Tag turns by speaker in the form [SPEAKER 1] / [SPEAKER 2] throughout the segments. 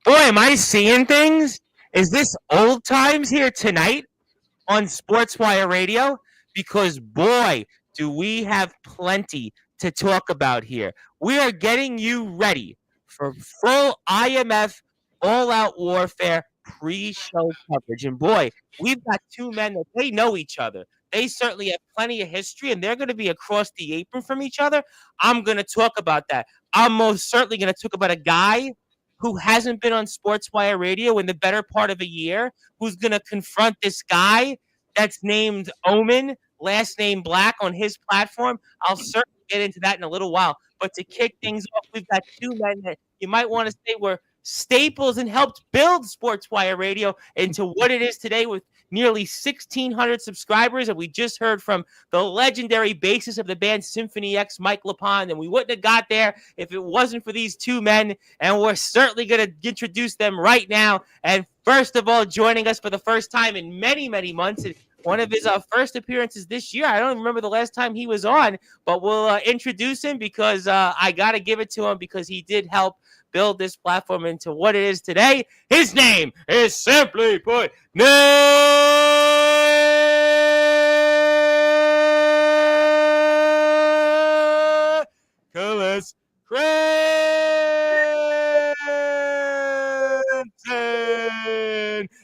[SPEAKER 1] Boy, am I seeing things? Is this old times here tonight on Sportswire Radio? Because, boy, do we have plenty to talk about here. We are getting you ready for full IMF all out warfare pre show coverage. And, boy, we've got two men that they know each other. They certainly have plenty of history, and they're going to be across the apron from each other. I'm going to talk about that. I'm most certainly going to talk about a guy who hasn't been on Sportswire Radio in the better part of a year, who's going to confront this guy that's named Omen, last name Black, on his platform. I'll certainly get into that in a little while. But to kick things off, we've got two men that you might want to say were staples and helped build Sportswire Radio into what it is today with nearly 1,600 subscribers. And we just heard from the legendary bassist of the band Symphony X, Mike LaPond. And we wouldn't have got there if it wasn't for these two men. And we're certainly going to introduce them right now. And first of all, joining us for the first time in many, many months, one of his first appearances this year. I don't remember the last time he was on, but we'll introduce him because I got to give it to him because he did help build this platform into what it is today. His name is simply put Nicholas Cranston.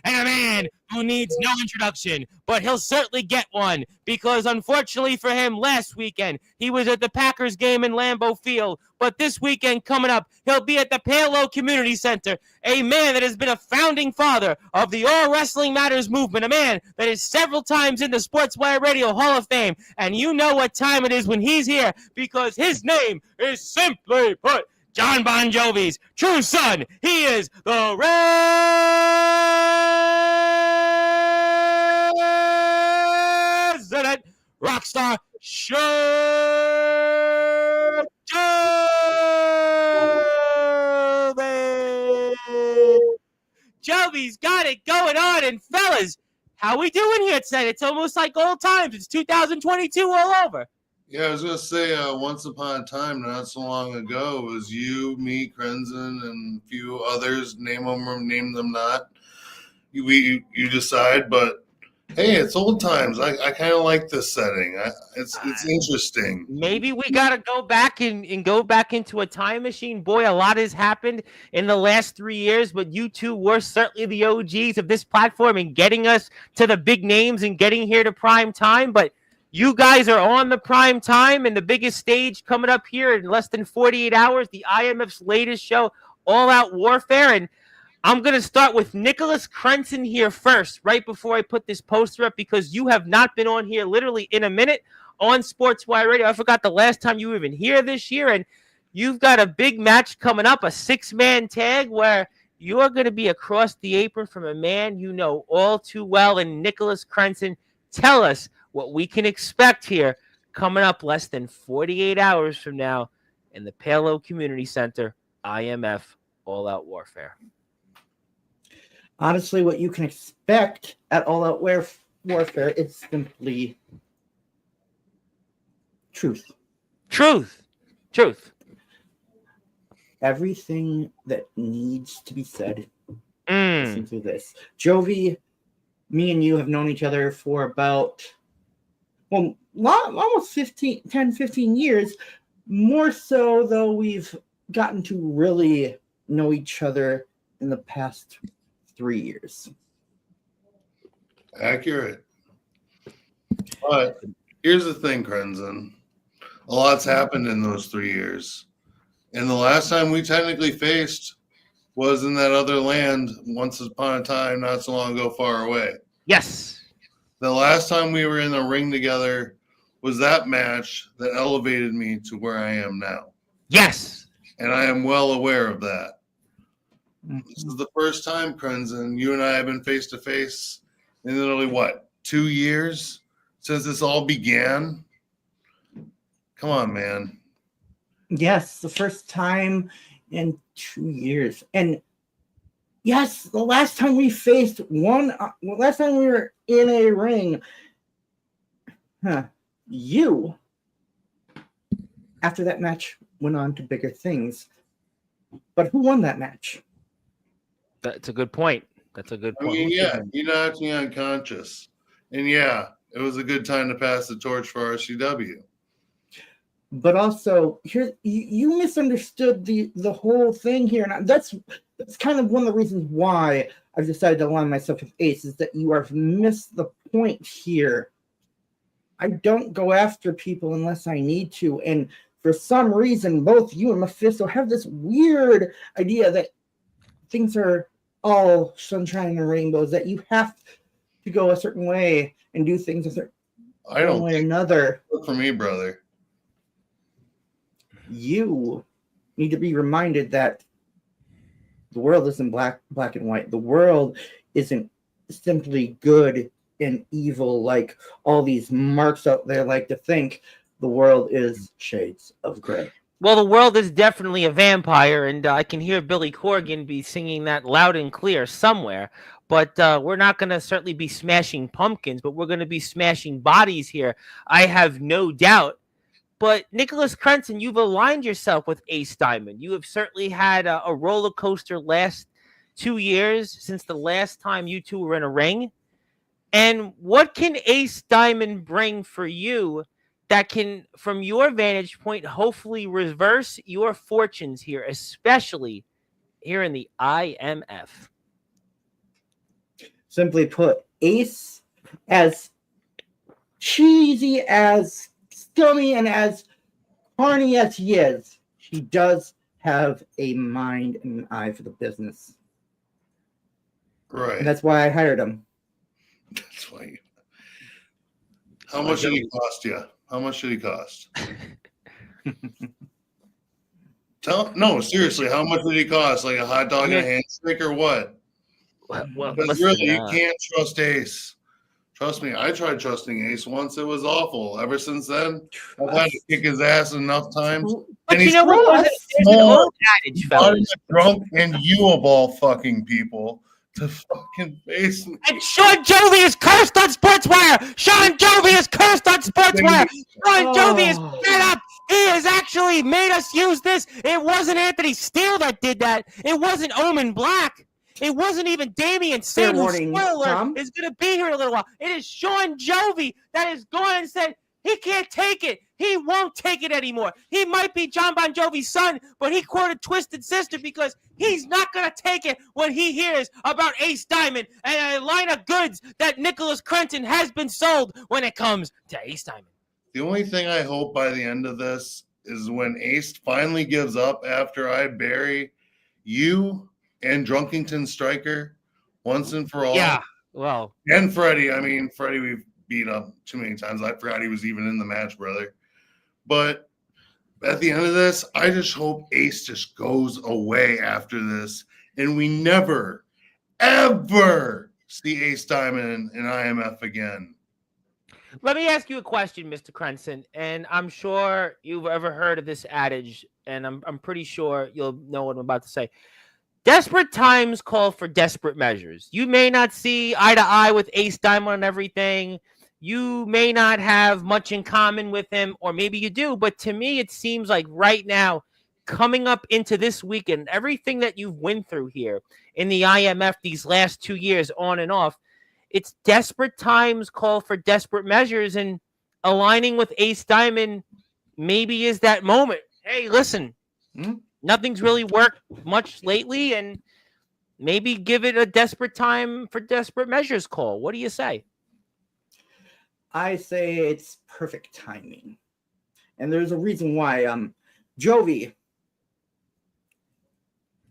[SPEAKER 1] And a man who needs no introduction, but he'll certainly get one because unfortunately for him, last weekend he was at the Packers game in Lambeau Field, but this weekend coming up, he'll be at the Preshow Community Center, a man that has been a founding father of the All Wrestling Matters movement, a man that is several times in the Sportswire Radio Hall of Fame, and you know what time it is when he's here because his name is simply put John Bon Jovi's true son. He is the resident rock star Show Jovi. Jovi's got it going on, and fellas, how we doing here tonight? It's almost like old times. It's 2022 all over.
[SPEAKER 2] Yeah, I was going to say, once upon a time, not so long ago, it was you, me, Crenson, and a few others, name them or name them not. You decide, but hey, it's old times. I kind of like this setting. It's interesting.
[SPEAKER 1] Maybe we got to go back and go back into a time machine. Boy, a lot has happened in the last 3 years, but you two were certainly the OGs of this platform and getting us to the big names and getting here to prime time. But you guys are on the prime time and the biggest stage coming up here in less than 48 hours, the IMF's latest show, All Out Warfare. And I'm going to start with Nicholas Cranston here first, right before I put this poster up, because you have not been on here literally in a minute on Sportswire Radio. I forgot the last time you were even here this year, and you've got a big match coming up, a 6-man tag where you're going to be across the apron from a man you know all too well, and Nicholas Cranston. Tell us what we can expect here coming up less than 48 hours from now in the Preshow Community Center, IMF All Out Warfare.
[SPEAKER 3] Honestly, what you can expect at All Out Warfare is simply truth.
[SPEAKER 1] Truth.
[SPEAKER 3] Everything that needs to be said. Listen to this. Jovi, me and you have known each other for about, almost 10, 15 years. More so, though, we've gotten to really know each other in the past 3 years.
[SPEAKER 2] Accurate. But here's the thing, Crenson. A lot's happened in those 3 years. And the last time we technically faced was in that other land once upon a time, not so long ago, far away.
[SPEAKER 1] Yes.
[SPEAKER 2] The last time we were in the ring together was that match that elevated me to where I am now.
[SPEAKER 1] Yes.
[SPEAKER 2] And I am well aware of that. This is the first time, Crenson, you and I have been face-to-face in literally, 2 years since this all began? Come on, man.
[SPEAKER 3] Yes, the first time in 2 years. And yes, the last time we faced last time we were in a ring, you, after that match, went on to bigger things. But who won that match?
[SPEAKER 1] That's a good point. That's a good
[SPEAKER 2] I
[SPEAKER 1] point.
[SPEAKER 2] mean, yeah, you knocked me unconscious. And yeah, it was a good time to pass the torch for RCW.
[SPEAKER 3] But also, here you misunderstood the whole thing here, and that's kind of one of the reasons why I've decided to align myself with Ace, is that you have missed the point here. I don't go after people unless I need to, and for some reason, both you and Mephisto have this weird idea that things are all sunshine and rainbows, that you have to go a certain way and do things a certain way or another.
[SPEAKER 2] For me, brother.
[SPEAKER 3] You need to be reminded that the world isn't black and white. The world isn't simply good and evil like all these marks out there like to think. The world is shades of gray.
[SPEAKER 1] Well, the world is definitely a vampire, and I can hear Billy Corgan be singing that loud and clear somewhere. But we're not going to certainly be smashing pumpkins, but we're going to be smashing bodies here. I have no doubt. But Nicholas Crenson, you've aligned yourself with Ace Diamond. You have certainly had a roller coaster last 2 years since the last time you two were in a ring. And what can Ace Diamond bring for you that can, from your vantage point, hopefully reverse your fortunes here, especially here in the IMF?
[SPEAKER 3] Simply put, Ace, as cheesy, as scummy, and as corny as he is, he does have a mind and an eye for the business.
[SPEAKER 2] Right.
[SPEAKER 3] And that's why I hired him.
[SPEAKER 2] That's why. How much did he cost you? How much did he cost? No, seriously, how much did he cost? Like a hot dog and a handshake or what?
[SPEAKER 1] Well,
[SPEAKER 2] because really, you can't trust Ace. Trust me, I tried trusting Ace once. It was awful. Ever since then, I've had to kick his ass enough times.
[SPEAKER 1] But
[SPEAKER 2] and
[SPEAKER 1] you know what? There's an old adage, fellas.
[SPEAKER 2] Drunk and you of all fucking people to fucking face me.
[SPEAKER 1] And Sean Jovi is cursed on Sportswire. Sean Jovi is cursed on Sportswire. Sean Jovi is fed up. He has actually made us use this. It wasn't Anthony Steele that did that. It wasn't Omen Black. It wasn't even Damian Sam, who, spoiler, is going to be here in a little while. It is Sean Jovi that has gone and said he can't take it. He won't take it anymore. He might be John Bon Jovi's son, but he quoted Twisted Sister because he's not going to take it when he hears about Ace Diamond and a line of goods that Nicholas Crenson has been sold when it comes to Ace Diamond.
[SPEAKER 2] The only thing I hope by the end of this is when Ace finally gives up after I bury you and Drunkington Striker once and for all.
[SPEAKER 1] Yeah, well.
[SPEAKER 2] And Freddie. I mean, Freddie we've beat up too many times. I forgot he was even in the match, brother. But at the end of this, I just hope Ace just goes away after this and we never, ever see Ace Diamond in IMF again.
[SPEAKER 1] Let me ask you a question, Mr. Crenson, and I'm sure you've ever heard of this adage, and I'm pretty sure you'll know what I'm about to say. Desperate times call for desperate measures. You may not see eye to eye with Ace Diamond on everything. You may not have much in common with him, or maybe you do, but to me, it seems like right now, coming up into this weekend, everything that you've went through here in the IMF these last 2 years on and off, it's desperate times call for desperate measures, and aligning with Ace Diamond maybe is that moment. Hey, listen, nothing's really worked much lately, and maybe give it a desperate time for desperate measures call. What do you say?
[SPEAKER 3] I say it's perfect timing. And there's a reason why. Jovi.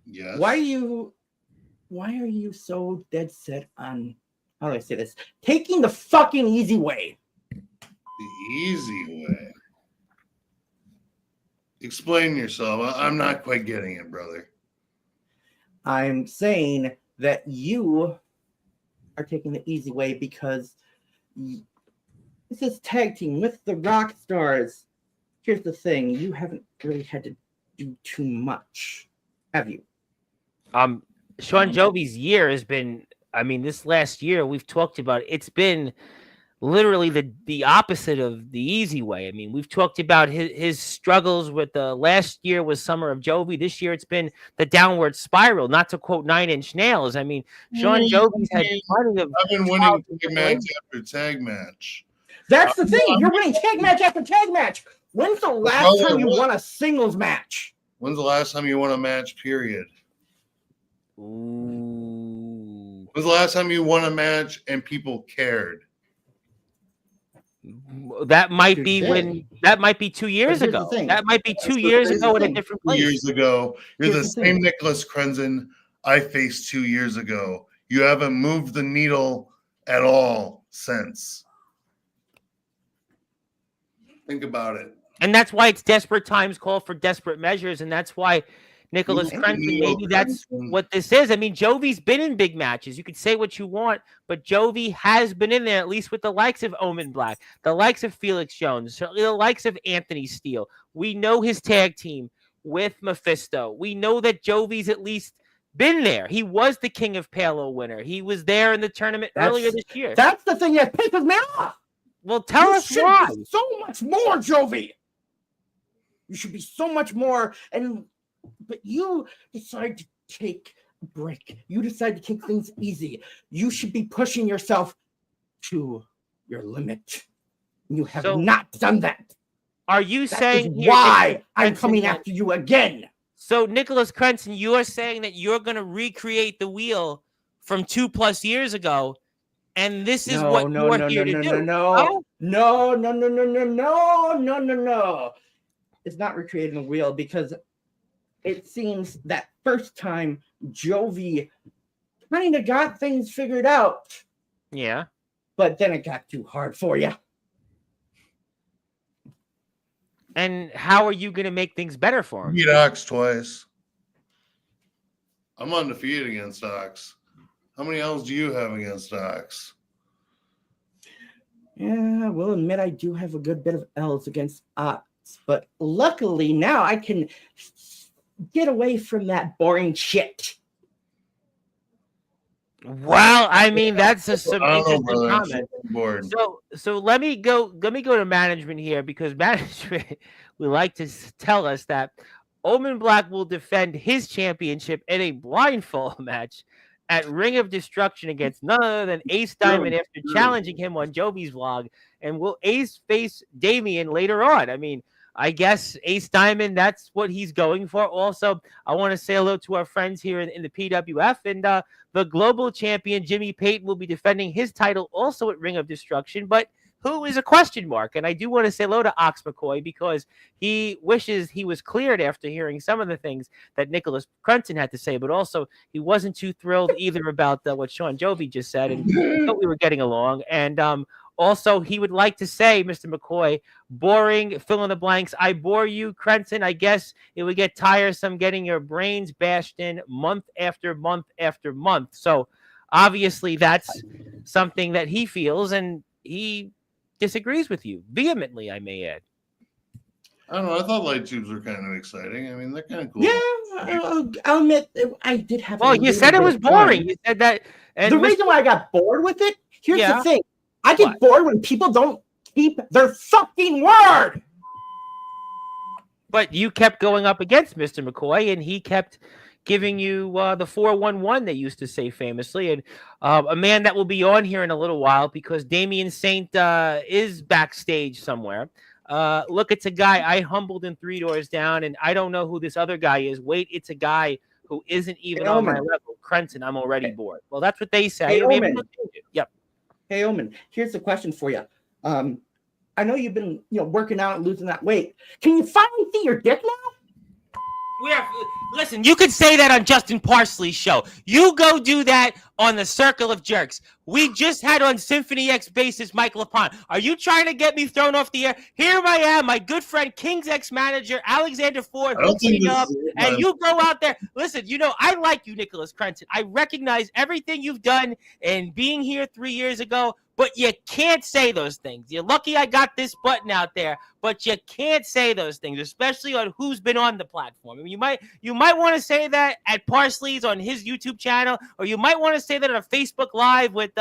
[SPEAKER 2] Yes.
[SPEAKER 3] Why are you so dead set on, how do I say this? Taking the fucking easy way.
[SPEAKER 2] The easy way. Explain yourself. I'm not quite getting it, brother.
[SPEAKER 3] I'm saying that you are taking the easy way because this is tag team with the Rock Stars. Here's the thing. You haven't really had to do too much, have you?
[SPEAKER 1] Sean Jovi's year has been, I mean, this last year we've talked about, it's been literally the opposite of the easy way. I mean, we've talked about his struggles with the last year was Summer of Jovi. This year it's been the downward spiral, not to quote 9 Inch Nails. I mean, Sean Jovi's had plenty of
[SPEAKER 2] I've been winning tag match after tag match.
[SPEAKER 3] That's the thing. You're winning tag match after tag match. When's the last time you won a singles match?
[SPEAKER 2] When's the last time you won a match, period?
[SPEAKER 1] Ooh.
[SPEAKER 2] When's the last time you won a match and people cared?
[SPEAKER 1] That might be 2 years ago. That might be 2 years ago in a different place.
[SPEAKER 2] 2 years ago. You're the same Nicholas Crenson I faced 2 years ago. You haven't moved the needle at all since. Think about it.
[SPEAKER 1] And that's why it's desperate times call for desperate measures. And that's why Nicholas Crenson, maybe that's what this is. I mean, Jovi's been in big matches. You could say what you want, but Jovi has been in there, at least with the likes of Omen Black, the likes of Felix Jones, certainly the likes of Anthony Steele. We know his tag team with Mephisto. We know that Jovi's at least been there. He was the King of Palo winner. He was there in the tournament earlier this year.
[SPEAKER 3] That's the thing that pisses me off.
[SPEAKER 1] Well, tell us why.
[SPEAKER 3] So much more, Jovi. You should be so much more. But you decide to take a break. You decide to take things easy. You should be pushing yourself to your limit. You have not done that.
[SPEAKER 1] Are you saying
[SPEAKER 3] why I'm coming after you again?
[SPEAKER 1] So, Nicholas Crenson, you are saying that you're going to recreate the wheel from 2+ years ago, and this is what you're here to do.
[SPEAKER 3] No. It's not recreating the wheel, because it seems that first time Jovi kind of got things figured out.
[SPEAKER 1] Yeah.
[SPEAKER 3] But then it got too hard for you.
[SPEAKER 1] And how are you going to make things better for him?
[SPEAKER 2] Beat Ox twice. I'm undefeated against Ox. How many L's do you have against Ox?
[SPEAKER 3] Yeah, I will admit I do have a good bit of L's against Ox. But luckily now I can get away from that boring shit.
[SPEAKER 1] Well, I mean, that's some interesting comment. So let me go to management here, because management would like to tell us that Omen Black will defend his championship in a blindfold match at Ring of Destruction against none other than Ace Diamond after challenging him on Jovi's vlog. And will Ace face Damien later on? I mean, I guess Ace Diamond, that's what he's going for. Also, I want to say hello to our friends here in the PWF. And the global champion, Jimmy Payton, will be defending his title also at Ring of Destruction. But who is a question mark? And I do want to say hello to Ox McCoy, because he wishes he was cleared after hearing some of the things that Nicholas Crenson had to say. But also, he wasn't too thrilled either about what Sean Jovi just said. And thought we were getting along. And also, he would like to say, Mr. McCoy, boring, fill in the blanks. I bore you, Crenson. I guess it would get tiresome getting your brains bashed in month after month after month. So obviously that's something that he feels, and he disagrees with you vehemently, I may add.
[SPEAKER 2] I don't know. I thought light tubes were kind of exciting. I mean, they're kind of cool.
[SPEAKER 3] Yeah, I'll admit I did have.
[SPEAKER 1] Well, you said it was boring. You said that. And
[SPEAKER 3] the reason why I got bored with it, here's the thing. I get bored when people don't keep their fucking word.
[SPEAKER 1] But you kept going up against Mr. McCoy, and he kept giving you the 411 they used to say famously. And a man that will be on here in a little while, because Damian Saint is backstage somewhere. Look, it's a guy I humbled in 3 Doors Down, and I don't know who this other guy is. Wait, it's a guy who isn't even on my level. Crenson, I'm already bored. Well, that's what they say. Yep.
[SPEAKER 3] Hey, Omen, here's the question for you. I know you've been, working out and losing that weight. Can you finally see your dick now?
[SPEAKER 1] Listen, you could say that on Justin Parsley's show. You go do that on the Circle of Jerks. We just had on Symphony X bassist Mike LaPont. Are you trying to get me thrown off the air? Here I am, my good friend, King's ex-manager, Alexander Ford, hooking up, and you go out there. Listen, I like you, Nicholas Crenson. I recognize everything you've done, and being here 3 years ago but you can't say those things. You're lucky I got this button out there, but you can't say those things, especially on who's been on the platform. I mean, you might want to say that at Parsley's on his YouTube channel, or you might want to say that on a Facebook Live with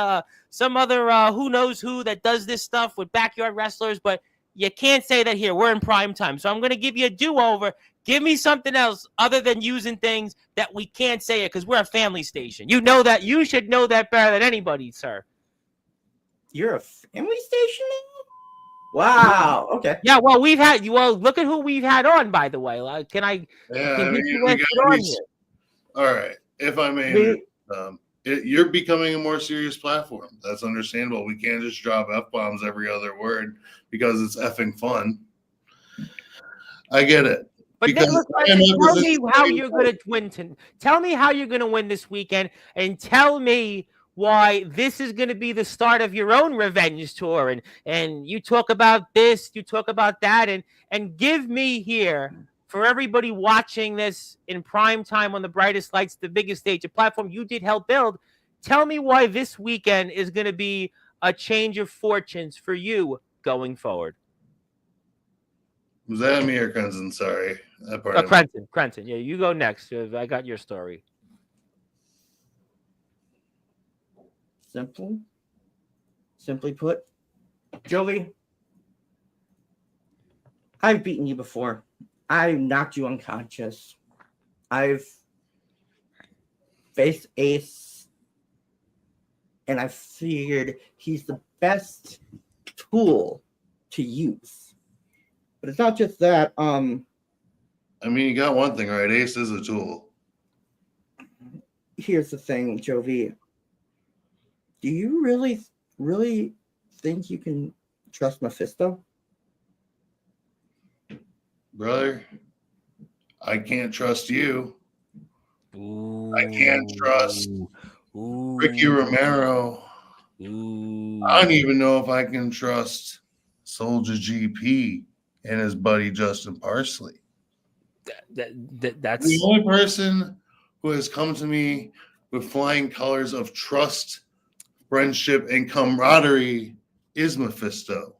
[SPEAKER 1] some other who knows who that does this stuff with backyard wrestlers, but you can't say that here. We're in prime time. So I'm going to give you a do-over. Give me something else other than using things that we can't say it because we're a family station. You know that. You should know that better than anybody, sir.
[SPEAKER 3] You're a family station now? Wow. Okay.
[SPEAKER 1] Yeah, well, look at who we've had on, by the way. Can I
[SPEAKER 2] Yeah,
[SPEAKER 1] get
[SPEAKER 2] I mean,
[SPEAKER 1] you
[SPEAKER 2] we
[SPEAKER 1] listed
[SPEAKER 2] gotta
[SPEAKER 1] on
[SPEAKER 2] be,
[SPEAKER 1] here?
[SPEAKER 2] all right. If I may, you're becoming a more serious platform. That's understandable. We can't just drop F-bombs every other word because it's effing fun. I get it.
[SPEAKER 1] But
[SPEAKER 2] Because
[SPEAKER 1] tell me how you're going to win. Tell me how you're going to win this weekend, and tell me why this is going to be the start of your own revenge tour. And you talk about this, you talk about that, and give me here for everybody watching this in prime time on the brightest lights, the biggest stage, a platform you did help build. Tell me why this weekend is going to be a change of fortunes for you going forward.
[SPEAKER 2] Was that me or Crenson? Sorry.
[SPEAKER 1] Crenson. Yeah, you go next. I got your story.
[SPEAKER 3] Simply put, Joey, I've beaten you before. I've knocked you unconscious. I've faced Ace, and I figured he's the best tool to use. But it's not just that.
[SPEAKER 2] I mean, you got one thing right. Ace is a tool.
[SPEAKER 3] Here's the thing, Jovi. Do you really think you can trust Mephisto?
[SPEAKER 2] Brother, I can't trust you.
[SPEAKER 1] Ooh.
[SPEAKER 2] I can't trust Ricky Romero.
[SPEAKER 1] Ooh.
[SPEAKER 2] I don't even know if I can trust Soldier GP and his buddy Justin Parsley.
[SPEAKER 1] That's
[SPEAKER 2] the only person who has come to me with flying colors of trust, friendship, and camaraderie is Mephisto.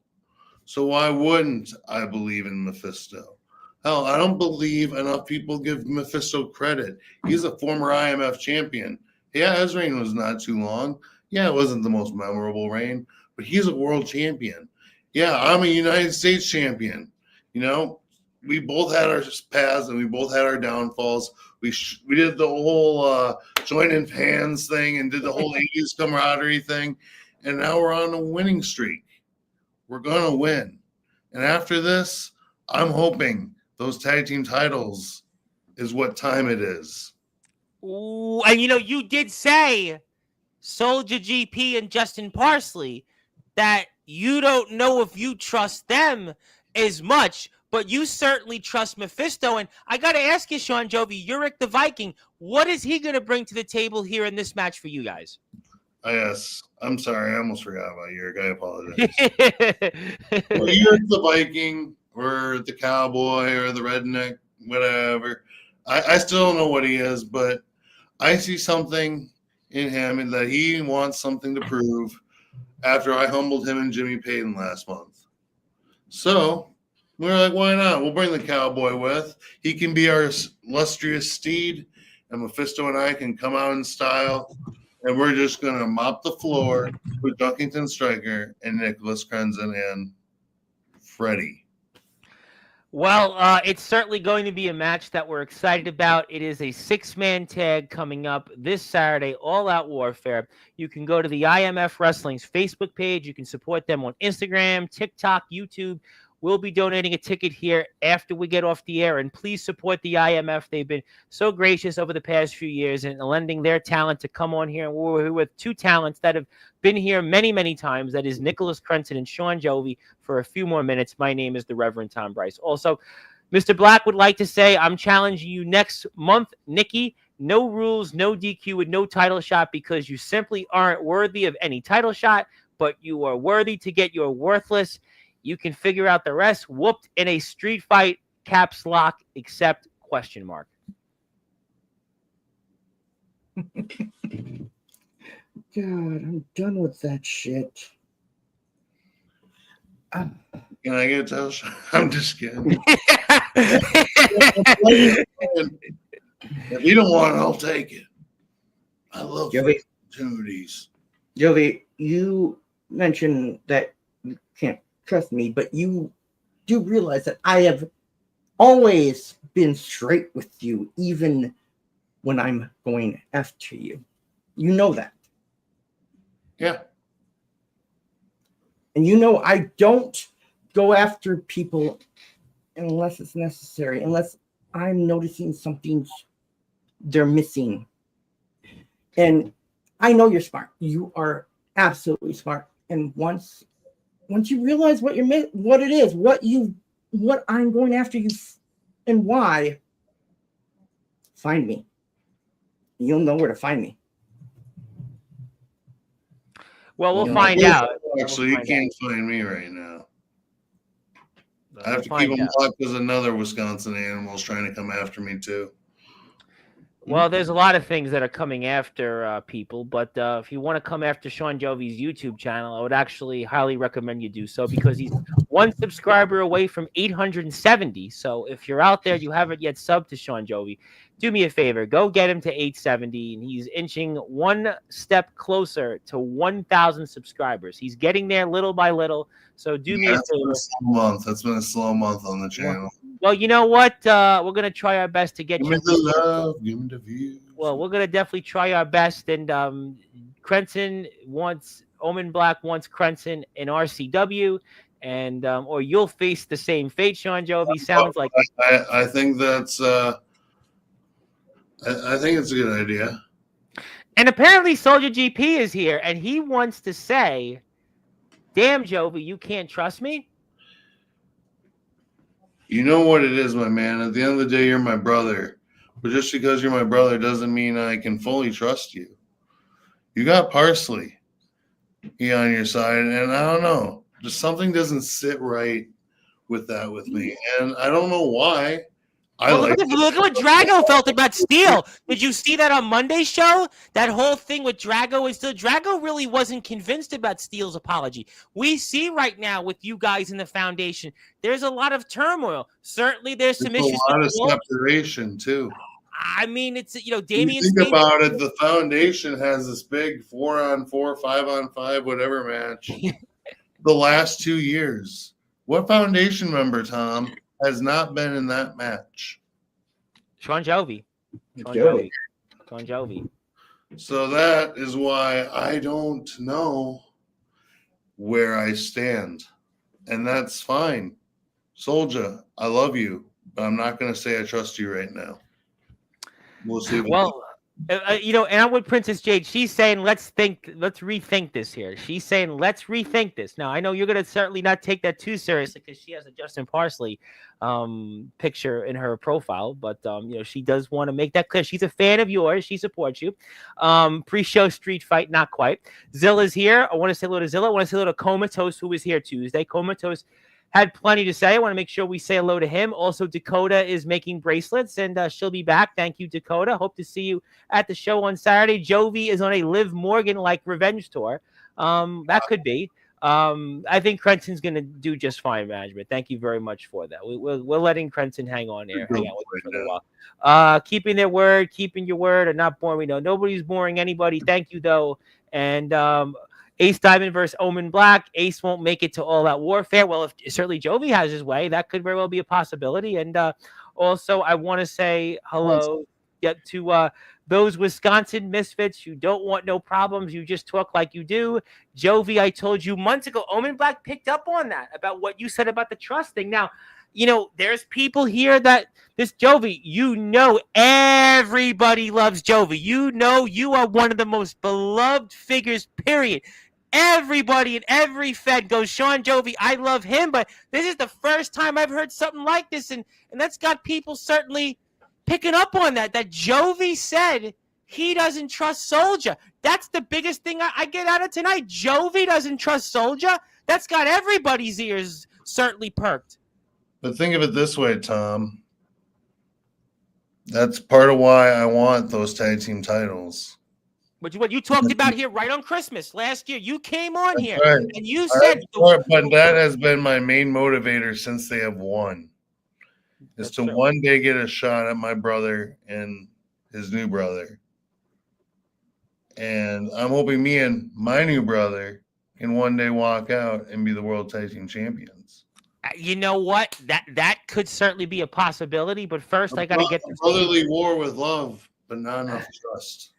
[SPEAKER 2] So why wouldn't I believe in Mephisto? Hell, I don't believe enough people give Mephisto credit. He's a former IMF champion. Yeah, his reign was not too long. Yeah, it wasn't the most memorable reign, but he's a world champion. Yeah, I'm a United States champion. You know, we both had our paths and we both had our downfalls. We did the whole joining hands thing and did the whole 80s camaraderie thing. And now we're on a winning streak. We're going to win. And after this, I'm hoping those tag team titles is what time it is.
[SPEAKER 1] Ooh, and you did say Soldier GP and Justin Parsley that you don't know if you trust them as much, but you certainly trust Mephisto. And I got to ask you, Sean Jovi, Uric the Viking, what is he going to bring to the table here in this match for you guys?
[SPEAKER 2] Yes, I'm sorry. I almost forgot about Uric. I apologize. Well, Uric the Viking or the cowboy or the redneck, whatever. I still don't know what he is, but I see something in him and that he wants something to prove after I humbled him and Jimmy Payton last month. So we're like, why not? We'll bring the cowboy with. He can be our illustrious steed, and Mephisto and I can come out in style, and we're just going to mop the floor with Dunkington Striker and Nicholas Crenson and Freddie.
[SPEAKER 1] Well, it's certainly going to be a match that we're excited about. It is a 6-man tag coming up this Saturday, All Out Warfare. You can go to the IMF Wrestling's Facebook page. You can support them on Instagram, TikTok, YouTube. We'll be donating a ticket here after we get off the air, and please support the IMF. They've been so gracious over the past few years in lending their talent to come on here. And we're here with two talents that have been here many, many times. That is Nicholas Crenson and Sean Jovi for a few more minutes. My name is the Reverend Tom Bryce. Also, Mr. Black would like to say, I'm challenging you next month, Nikki. No rules, no DQ, with no title shot, because you simply aren't worthy of any title shot, but you are worthy to get your worthless. You can figure out the rest. Whooped in a street fight, caps lock, except question mark.
[SPEAKER 3] God, I'm done with that shit.
[SPEAKER 2] Can I get a title shot? I'm just kidding. If you don't want it, I'll take it. I love opportunities.
[SPEAKER 3] Jovi, you mentioned that you can't trust me, but you do realize that I have always been straight with you, even when I'm going after you. You know that.
[SPEAKER 2] Yeah.
[SPEAKER 3] And you know I don't go after people unless it's necessary, unless I'm noticing something they're missing. And I know you're smart. You are absolutely smart. And once you realize what it is, what I'm going after you and why, find me. You'll know where to find me.
[SPEAKER 1] Well, we'll find out.
[SPEAKER 2] Actually, you can't find me right now. I have to keep them locked because another Wisconsin animal is trying to come after me too.
[SPEAKER 1] Well, there's a lot of things that are coming after people, but if you want to come after Sean Jovi's YouTube channel, I would actually highly recommend you do so because he's 1 subscriber away from 870. So if you're out there, you haven't yet subbed to Sean Jovi, do me a favor, go get him to 870, and he's inching one step closer to 1,000 subscribers. He's getting there little by little. So do me a favor.
[SPEAKER 2] That's been a slow month on the channel.
[SPEAKER 1] Well, you know what? We're going to try our best to get
[SPEAKER 2] you. Give me the love, give me the views.
[SPEAKER 1] Well, we're going to definitely try our best. And Crenson wants, Omen Black wants Crenson in RCW. And or you'll face the same fate, Sean Jovi. Sounds like
[SPEAKER 2] I think that's I think it's a good idea.
[SPEAKER 1] And apparently Soldier GP is here, and he wants to say, damn, Jovi, you can't trust me?
[SPEAKER 2] You know what it is, my man. At the end of the day, you're my brother. But just because you're my brother doesn't mean I can fully trust you. You got Parsley on your side, and I don't know. Just something doesn't sit right with that with me. And I don't know why.
[SPEAKER 1] Look at what Drago felt about Steele. Did you see that on Monday's show? That whole thing with Drago and Steele. Drago really wasn't convinced about Steele's apology. We see right now with you guys in the foundation, there's a lot of turmoil. Certainly, there's some issues.
[SPEAKER 2] A lot of separation too.
[SPEAKER 1] I mean, it's Damian.
[SPEAKER 2] Think about it. The foundation has this big 4-on-4, 5-on-5, whatever match. The last 2 years, what foundation member, Tom, has not been in that match?
[SPEAKER 1] Sean Jovi.
[SPEAKER 2] So that is why I don't know where I stand. And that's fine. Soldier, I love you, but I'm not going to say I trust you right now. We'll see.
[SPEAKER 1] Well, and I'm with Princess Jade. She's saying, let's rethink this here. She's saying, let's rethink this. Now, I know you're going to certainly not take that too seriously because she has a Justin Parsley picture in her profile, but she does want to make that clear. She's a fan of yours. She supports you. Pre-show street fight, not quite. Zilla's here. I want to say hello to Zilla. I want to say hello to Comatose, who was here Tuesday. Comatose had plenty to say. I want to make sure we say hello to him. Also, Dakota is making bracelets, and she'll be back. Thank you, Dakota. Hope to see you at the show on Saturday. Jovi is on a Liv Morgan-like revenge tour. That could be. I think Crenson's going to do just fine, management. Thank you very much for that. We're letting Crenson hang on with you for a little while. Keeping their word, keeping your word, and not boring. We know nobody's boring anybody. Thank you, though. And Ace Diamond versus Omen Black. Ace won't make it to All Out Warfare. Well, if certainly Jovi has his way, that could very well be a possibility. And also, I want to say hello to those Wisconsin misfits who don't want no problems. You just talk like you do. Jovi, I told you months ago, Omen Black picked up on that, about what you said about the trust thing. Now, there's people here that this Jovi, everybody loves Jovi. You are one of the most beloved figures, period. Everybody in every Fed goes, Sean Jovi, I love him, but this is the first time I've heard something like this, and that's got people certainly picking up on that Jovi said he doesn't trust Soldier. That's the biggest thing I get out of tonight. Jovi doesn't trust Soldier. That's got everybody's ears certainly perked.
[SPEAKER 2] But think of it this way, Tom. That's part of why I want those tag team titles.
[SPEAKER 1] What you talked about here right on Christmas last year. You came on here
[SPEAKER 2] Right.
[SPEAKER 1] and you said,
[SPEAKER 2] But that has been my main motivator since they have won. Is to one day get a shot at my brother and his new brother. And I'm hoping me and my new brother can one day walk out and be the world tag team champions.
[SPEAKER 1] You know what? That could certainly be a possibility. But first, I got to get this
[SPEAKER 2] brotherly war with love, but not enough trust.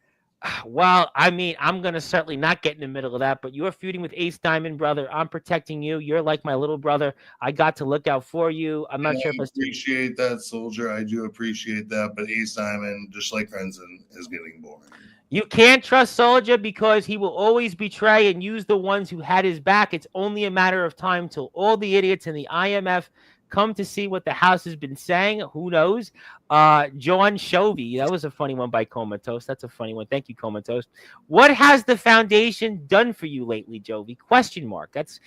[SPEAKER 1] Well, I mean, I'm going to certainly not get in the middle of that, but you're feuding with Ace Diamond, brother. I'm protecting you. You're like my little brother. I got to look out for you. I'm not sure if I
[SPEAKER 2] appreciate that, Soldier. I do appreciate that, but Ace Diamond, just like Crimson, is getting boring.
[SPEAKER 1] You can't trust Soldier because he will always betray and use the ones who had his back. It's only a matter of time till all the idiots in the IMF come to see what the house has been saying. Who knows? John Shovey. That was a funny one by Comatose. That's a funny one. Thank you, Comatose. What has the foundation done for you lately, Jovi? Question mark. That's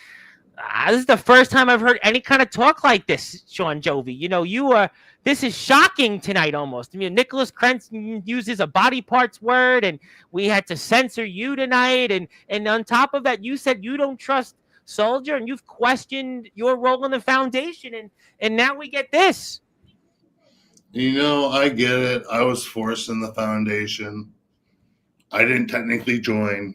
[SPEAKER 1] this is the first time I've heard any kind of talk like this, Sean Jovi. You know, this is shocking tonight almost. I mean, Nicholas Crenson uses a body parts word, and we had to censor you tonight. And on top of that, you said you don't trust Soldier, and you've questioned your role in the foundation, and now we get this.
[SPEAKER 2] You know, I get it. I was forced in the foundation. I didn't technically join.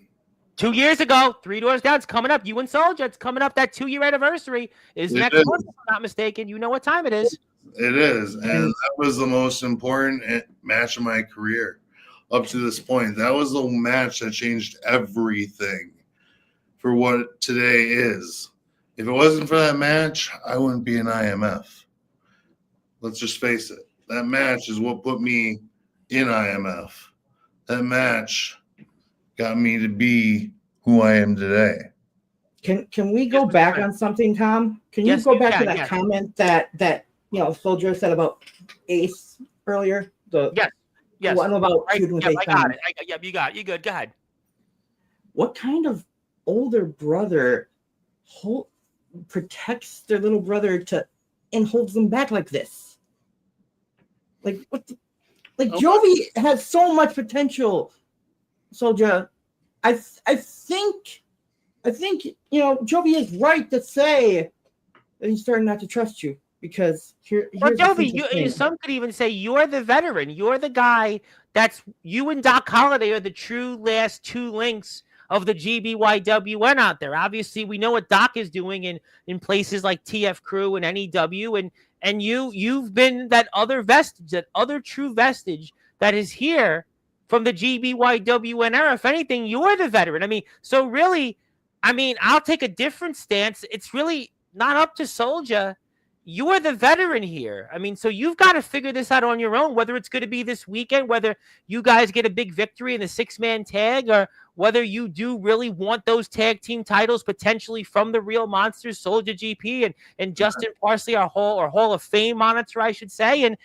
[SPEAKER 1] 2 years ago, 3 Doors Down. It's coming up. You and Soldier. It's coming up. That 2-year anniversary is next month, if I'm not mistaken. You know what time it is.
[SPEAKER 2] It is, and that was the most important match of my career up to this point. That was the match that changed everything for what today is. If it wasn't for that match, I wouldn't be an IMF. Let's just face it. That match is what put me in IMF. That match got me to be who I am today.
[SPEAKER 3] Can we go back on something, Tom? Can you go back to that comment that Soldier said about Ace earlier?
[SPEAKER 1] Yes.
[SPEAKER 3] One about
[SPEAKER 1] I got it. You got it. You good? Go ahead.
[SPEAKER 3] What kind of older brother protects their little brother and holds them back like this? Like what? Jovi has so much potential. Soldier, I think Jovi is right to say that he's starting not to trust you because
[SPEAKER 1] Jovi, some could even say you're the veteran. You're the guy you and Doc Holliday are the true last two links of the GBYWN out there. Obviously, we know what Doc is doing in places like TF Crew and NEW, and you've been that other vestige, that other true vestige that is here from the GBYWN era. If anything, you're the veteran. I mean, so really, I'll take a different stance. It's really not up to Soldier. You're the veteran here. So you've got to figure this out on your own, whether it's going to be this weekend, whether you guys get a big victory in the 6-man tag, or whether you do really want those tag team titles potentially from the Real Monsters, Soldier GP, and Justin Parsley, our Hall of Fame monitor, I should say. And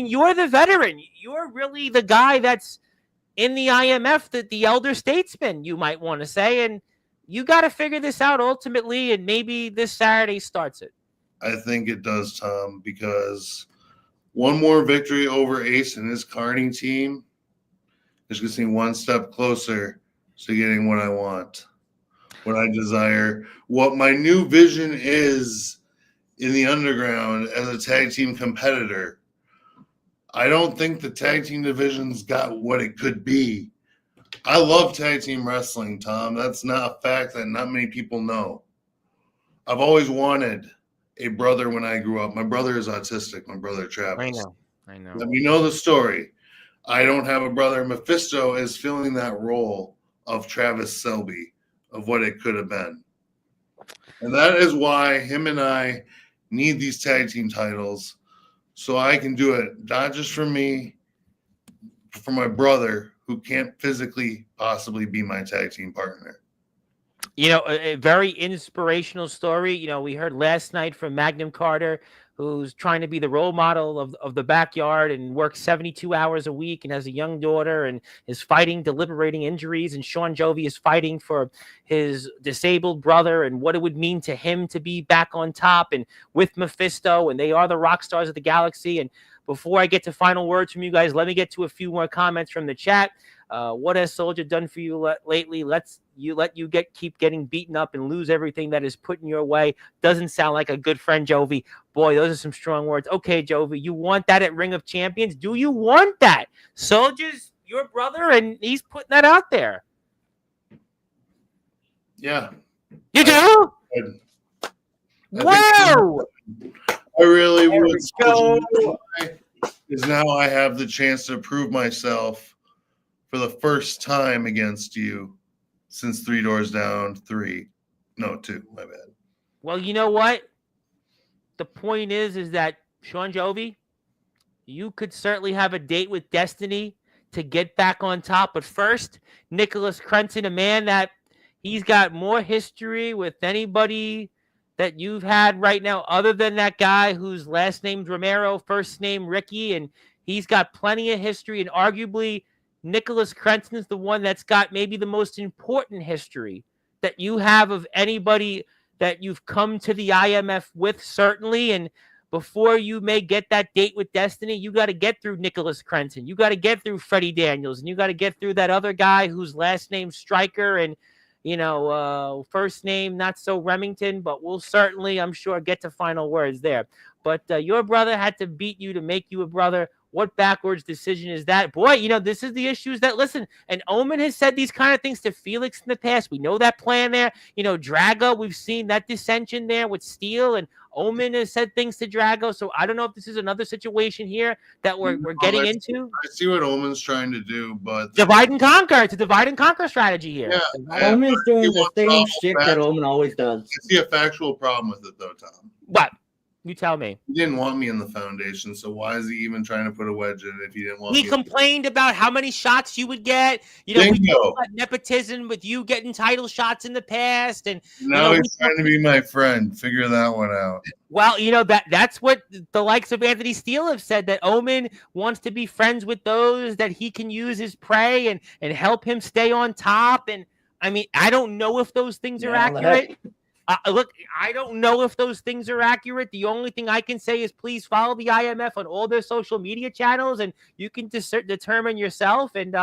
[SPEAKER 1] you're the veteran. You're really the guy that's in the IMF, the elder statesman, you might want to say, and you got to figure this out ultimately, and maybe this Saturday starts it.
[SPEAKER 2] I think it does, Tom, because one more victory over Ace and his karting team is going to seem one step closer to getting what I want, what I desire, what my new vision is in the underground as a tag team competitor. I don't think the tag team division's got what it could be. I love tag team wrestling, Tom. That's not a fact that not many people know. I've always wanted a brother when I grew up. My brother is autistic, my brother Travis.
[SPEAKER 1] I know.
[SPEAKER 2] And we know the story. I don't have a brother. Mephisto is filling that role of Travis Selby, of what it could have been. And that is why him and I need these tag team titles, so I can do it, not just for me, but for my brother, who can't physically possibly be my tag team partner.
[SPEAKER 1] A very inspirational story. We heard last night from Magnum Carter, who's trying to be the role model of the backyard and works 72 hours a week and has a young daughter and is fighting deliberating injuries. And Sean Jovi is fighting for his disabled brother and what it would mean to him to be back on top and with Mephisto. And they are the rock stars of the galaxy. And before I get to final words from you guys, let me get to a few more comments from the chat. What has Soldier done for you lately? Let you keep getting beaten up and lose everything that is put in your way. Doesn't sound like a good friend, Jovi. Boy, those are some strong words. Okay, Jovi, you want that at Ring of Champions? Do you want that? Soldier's your brother, and he's putting that out there.
[SPEAKER 2] Yeah.
[SPEAKER 1] You do? Whoa!
[SPEAKER 2] I really would. Is now I have the chance to prove myself for the first time against you since 3 Doors Down 2. My bad.
[SPEAKER 1] Well, you know what? The point is that Sean Jovi, you could certainly have a date with Destiny to get back on top. But first, Nicholas Crenson, a man that he's got more history with anybody that you've had right now, other than that guy whose last name's Romero, first name Ricky, and he's got plenty of history. And arguably, Nicholas Crenson is the one that's got maybe the most important history that you have of anybody that you've come to the IMF with, certainly. And before you may get that date with Destiny, you got to get through Nicholas Crenson. You got to get through Freddie Daniels, and you got to get through that other guy whose last name's Stryker, and first name not so Remington, but we'll certainly, I'm sure, get to final words there. But your brother had to beat you to make you a brother. What backwards decision is that? Boy, this is the issues that, listen, and Omen has said these kind of things to Felix in the past. We know that plan there. Drago, we've seen that dissension there with Steele, and Omen has said things to Drago. So I don't know if this is another situation here that we're getting into.
[SPEAKER 2] I see what Omen's trying to do, but
[SPEAKER 1] divide and conquer. It's a divide and conquer strategy here.
[SPEAKER 2] Yeah,
[SPEAKER 3] Omen's doing the same shit that Omen always does.
[SPEAKER 2] I see a factual problem with it, though, Tom.
[SPEAKER 1] What? You tell me.
[SPEAKER 2] He didn't want me in the foundation, so why is he even trying to put a wedge in it if he didn't want me?
[SPEAKER 1] He complained about how many shots you would get. We talked about nepotism with you getting title shots in the past, and
[SPEAKER 2] now he's trying to be my friend. Figure that one out.
[SPEAKER 1] Well, that's what the likes of Anthony Steele have said, that Omen wants to be friends with those that he can use as prey and help him stay on top. And I mean, I don't know if those things are accurate. Look, I don't know if those things are accurate. The only thing I can say is please follow the IMF on all their social media channels, and you can determine yourself. And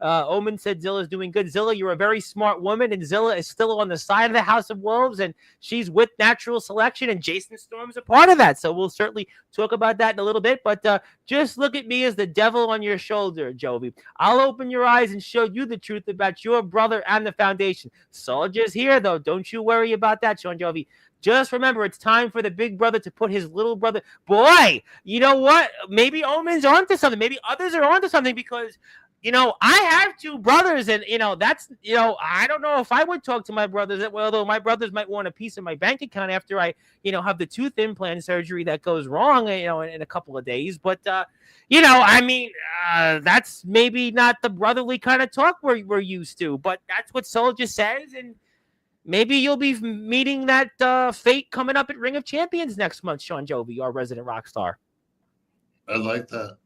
[SPEAKER 1] Omen said Zilla's doing good. Zilla, you're a very smart woman, and Zilla is still on the side of the House of Wolves, and she's with Natural Selection, and Jason Storm's a part of that. So we'll certainly talk about that in a little bit. But just look at me as the devil on your shoulder, Jovi. I'll open your eyes and show you the truth about your brother and the foundation. Soldier's here, though. Don't you worry about that, Sean Jovi. Just remember, it's time for the big brother to put his little brother. Boy, you know what? Maybe Omen's onto something. Maybe others are onto something, because I have 2 brothers, and, that's, I don't know if I would talk to my brothers, although my brothers might want a piece of my bank account after I, have the tooth implant surgery that goes wrong, in a couple of days. But, I mean, that's maybe not the brotherly kind of talk we're used to, but that's what Soldier says. And maybe you'll be meeting that fate coming up at Ring of Champions next month, Sean Jovi, our resident rock star.
[SPEAKER 2] I'd like that.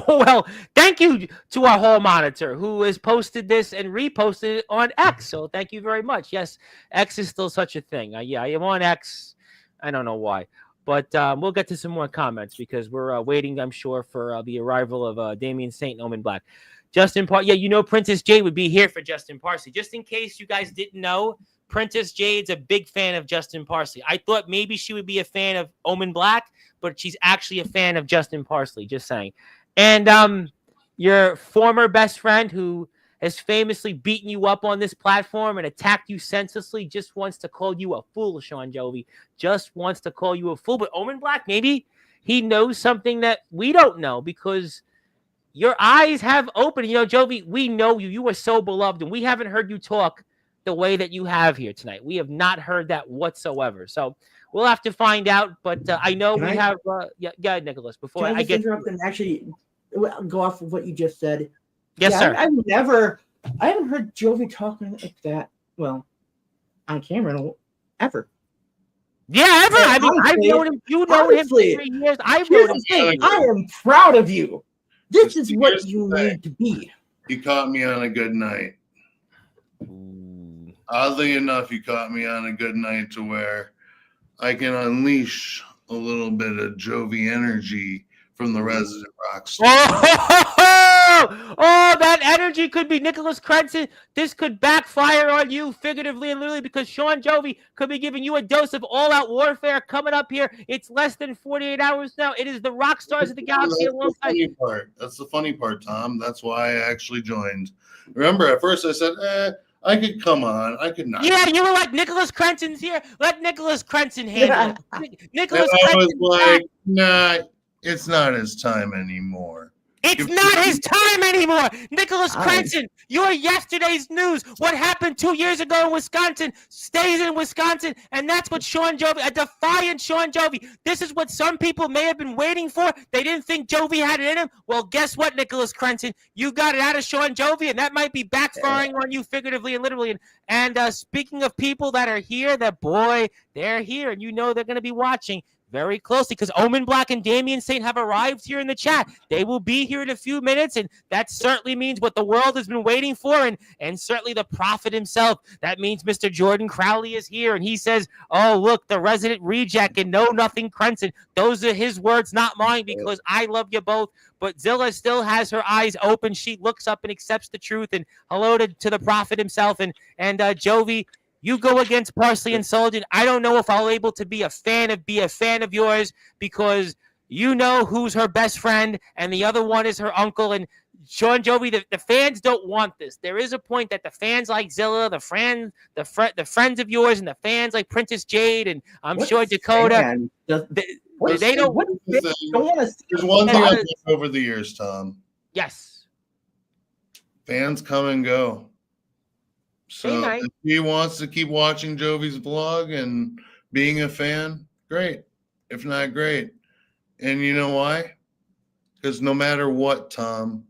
[SPEAKER 1] Well, thank you to our hall monitor who has posted this and reposted it on X. So thank you very much. Yes, X is still such a thing. Yeah, I am on X. I don't know why. But we'll get to some more comments because we're waiting, I'm sure, for the arrival of Damian Saint and Omen Black. Justin Parsley. Yeah, Princess Jade would be here for Justin Parsley. Just in case you guys didn't know, Princess Jade's a big fan of Justin Parsley. I thought maybe she would be a fan of Omen Black, but she's actually a fan of Justin Parsley. Just saying. And your former best friend who has famously beaten you up on this platform and attacked you senselessly just wants to call you a fool, Sean Jovi. Just wants to call you a fool. But Omen Black, maybe he knows something that we don't know, because your eyes have opened. Jovi, we know you. You are so beloved, and we haven't heard you talk the way that you have here tonight. We have not heard that whatsoever. So we'll have to find out. But I know have. Yeah, Nicholas. Before I get
[SPEAKER 3] interrupt and actually go off of what you just said.
[SPEAKER 1] Yes, sir.
[SPEAKER 3] I haven't heard Jovi talking like that. Well, on camera ever.
[SPEAKER 1] Yeah, ever. I mean, I've known him. You know him for 3 years. I've known him.
[SPEAKER 3] I am proud of you. This is what you need to be.
[SPEAKER 2] You caught me on a good night. Oddly enough, you caught me on a good night to where I can unleash a little bit of Jovi energy from the resident rock star.
[SPEAKER 1] Oh, that energy could be Nicholas Crenson. This could backfire on you figuratively and literally because Sean Jovi could be giving you a dose of all-out warfare coming up here. It's less than 48 hours now. It is the rock stars of the galaxy alongside.
[SPEAKER 2] That's the funny part, Tom. That's why I actually joined. Remember, at first I said, I could come on. I could not.
[SPEAKER 1] Yeah, you were like, Nicholas Crenson's here. Let Nicholas Crenson handle it. Nicholas
[SPEAKER 2] I was
[SPEAKER 1] Crenson.
[SPEAKER 2] like, nah, it's not his time anymore.
[SPEAKER 1] It's not his time anymore. Nicholas Crenson, you're yesterday's news. What happened 2 years ago in Wisconsin stays in Wisconsin, and that's what Sean Jovi, a defiant Sean Jovi. This is what some people may have been waiting for. They didn't think Jovi had it in him. Well, guess what, Nicholas Crenson? You got it out of Sean Jovi, and that might be backfiring on you figuratively and literally. And speaking of people that are here, they're here, and you know they're going to be watching very closely because Omen Black and Damian Saint have arrived here in the chat. They will be here in a few minutes, and that certainly means what the world has been waiting for, and certainly the prophet himself. That means Mr. Jordan Crowley is here, and he says, oh, look, the resident reject and know nothing Crenson. Those are his words, not mine, because I love you both. But Zilla still has her eyes open. She looks up and accepts the truth, and hello to the prophet himself, and Jovi, you go against Parsley and Sullivan. I don't know if I'll able to be a fan of yours because you know who's her best friend and the other one is her uncle. And Sean Jovi, the fans don't want this. There is a point that the fans like Zilla, the friends of yours, and the fans like Princess Jade, and I'm sure Dakota. They don't want to.
[SPEAKER 2] There's one thing I've learned over the years, Tom.
[SPEAKER 1] Yes.
[SPEAKER 2] Fans come and go. So if he wants to keep watching Jovi's vlog and being a fan, great. If not, great. And you know why? Because no matter what, Tom,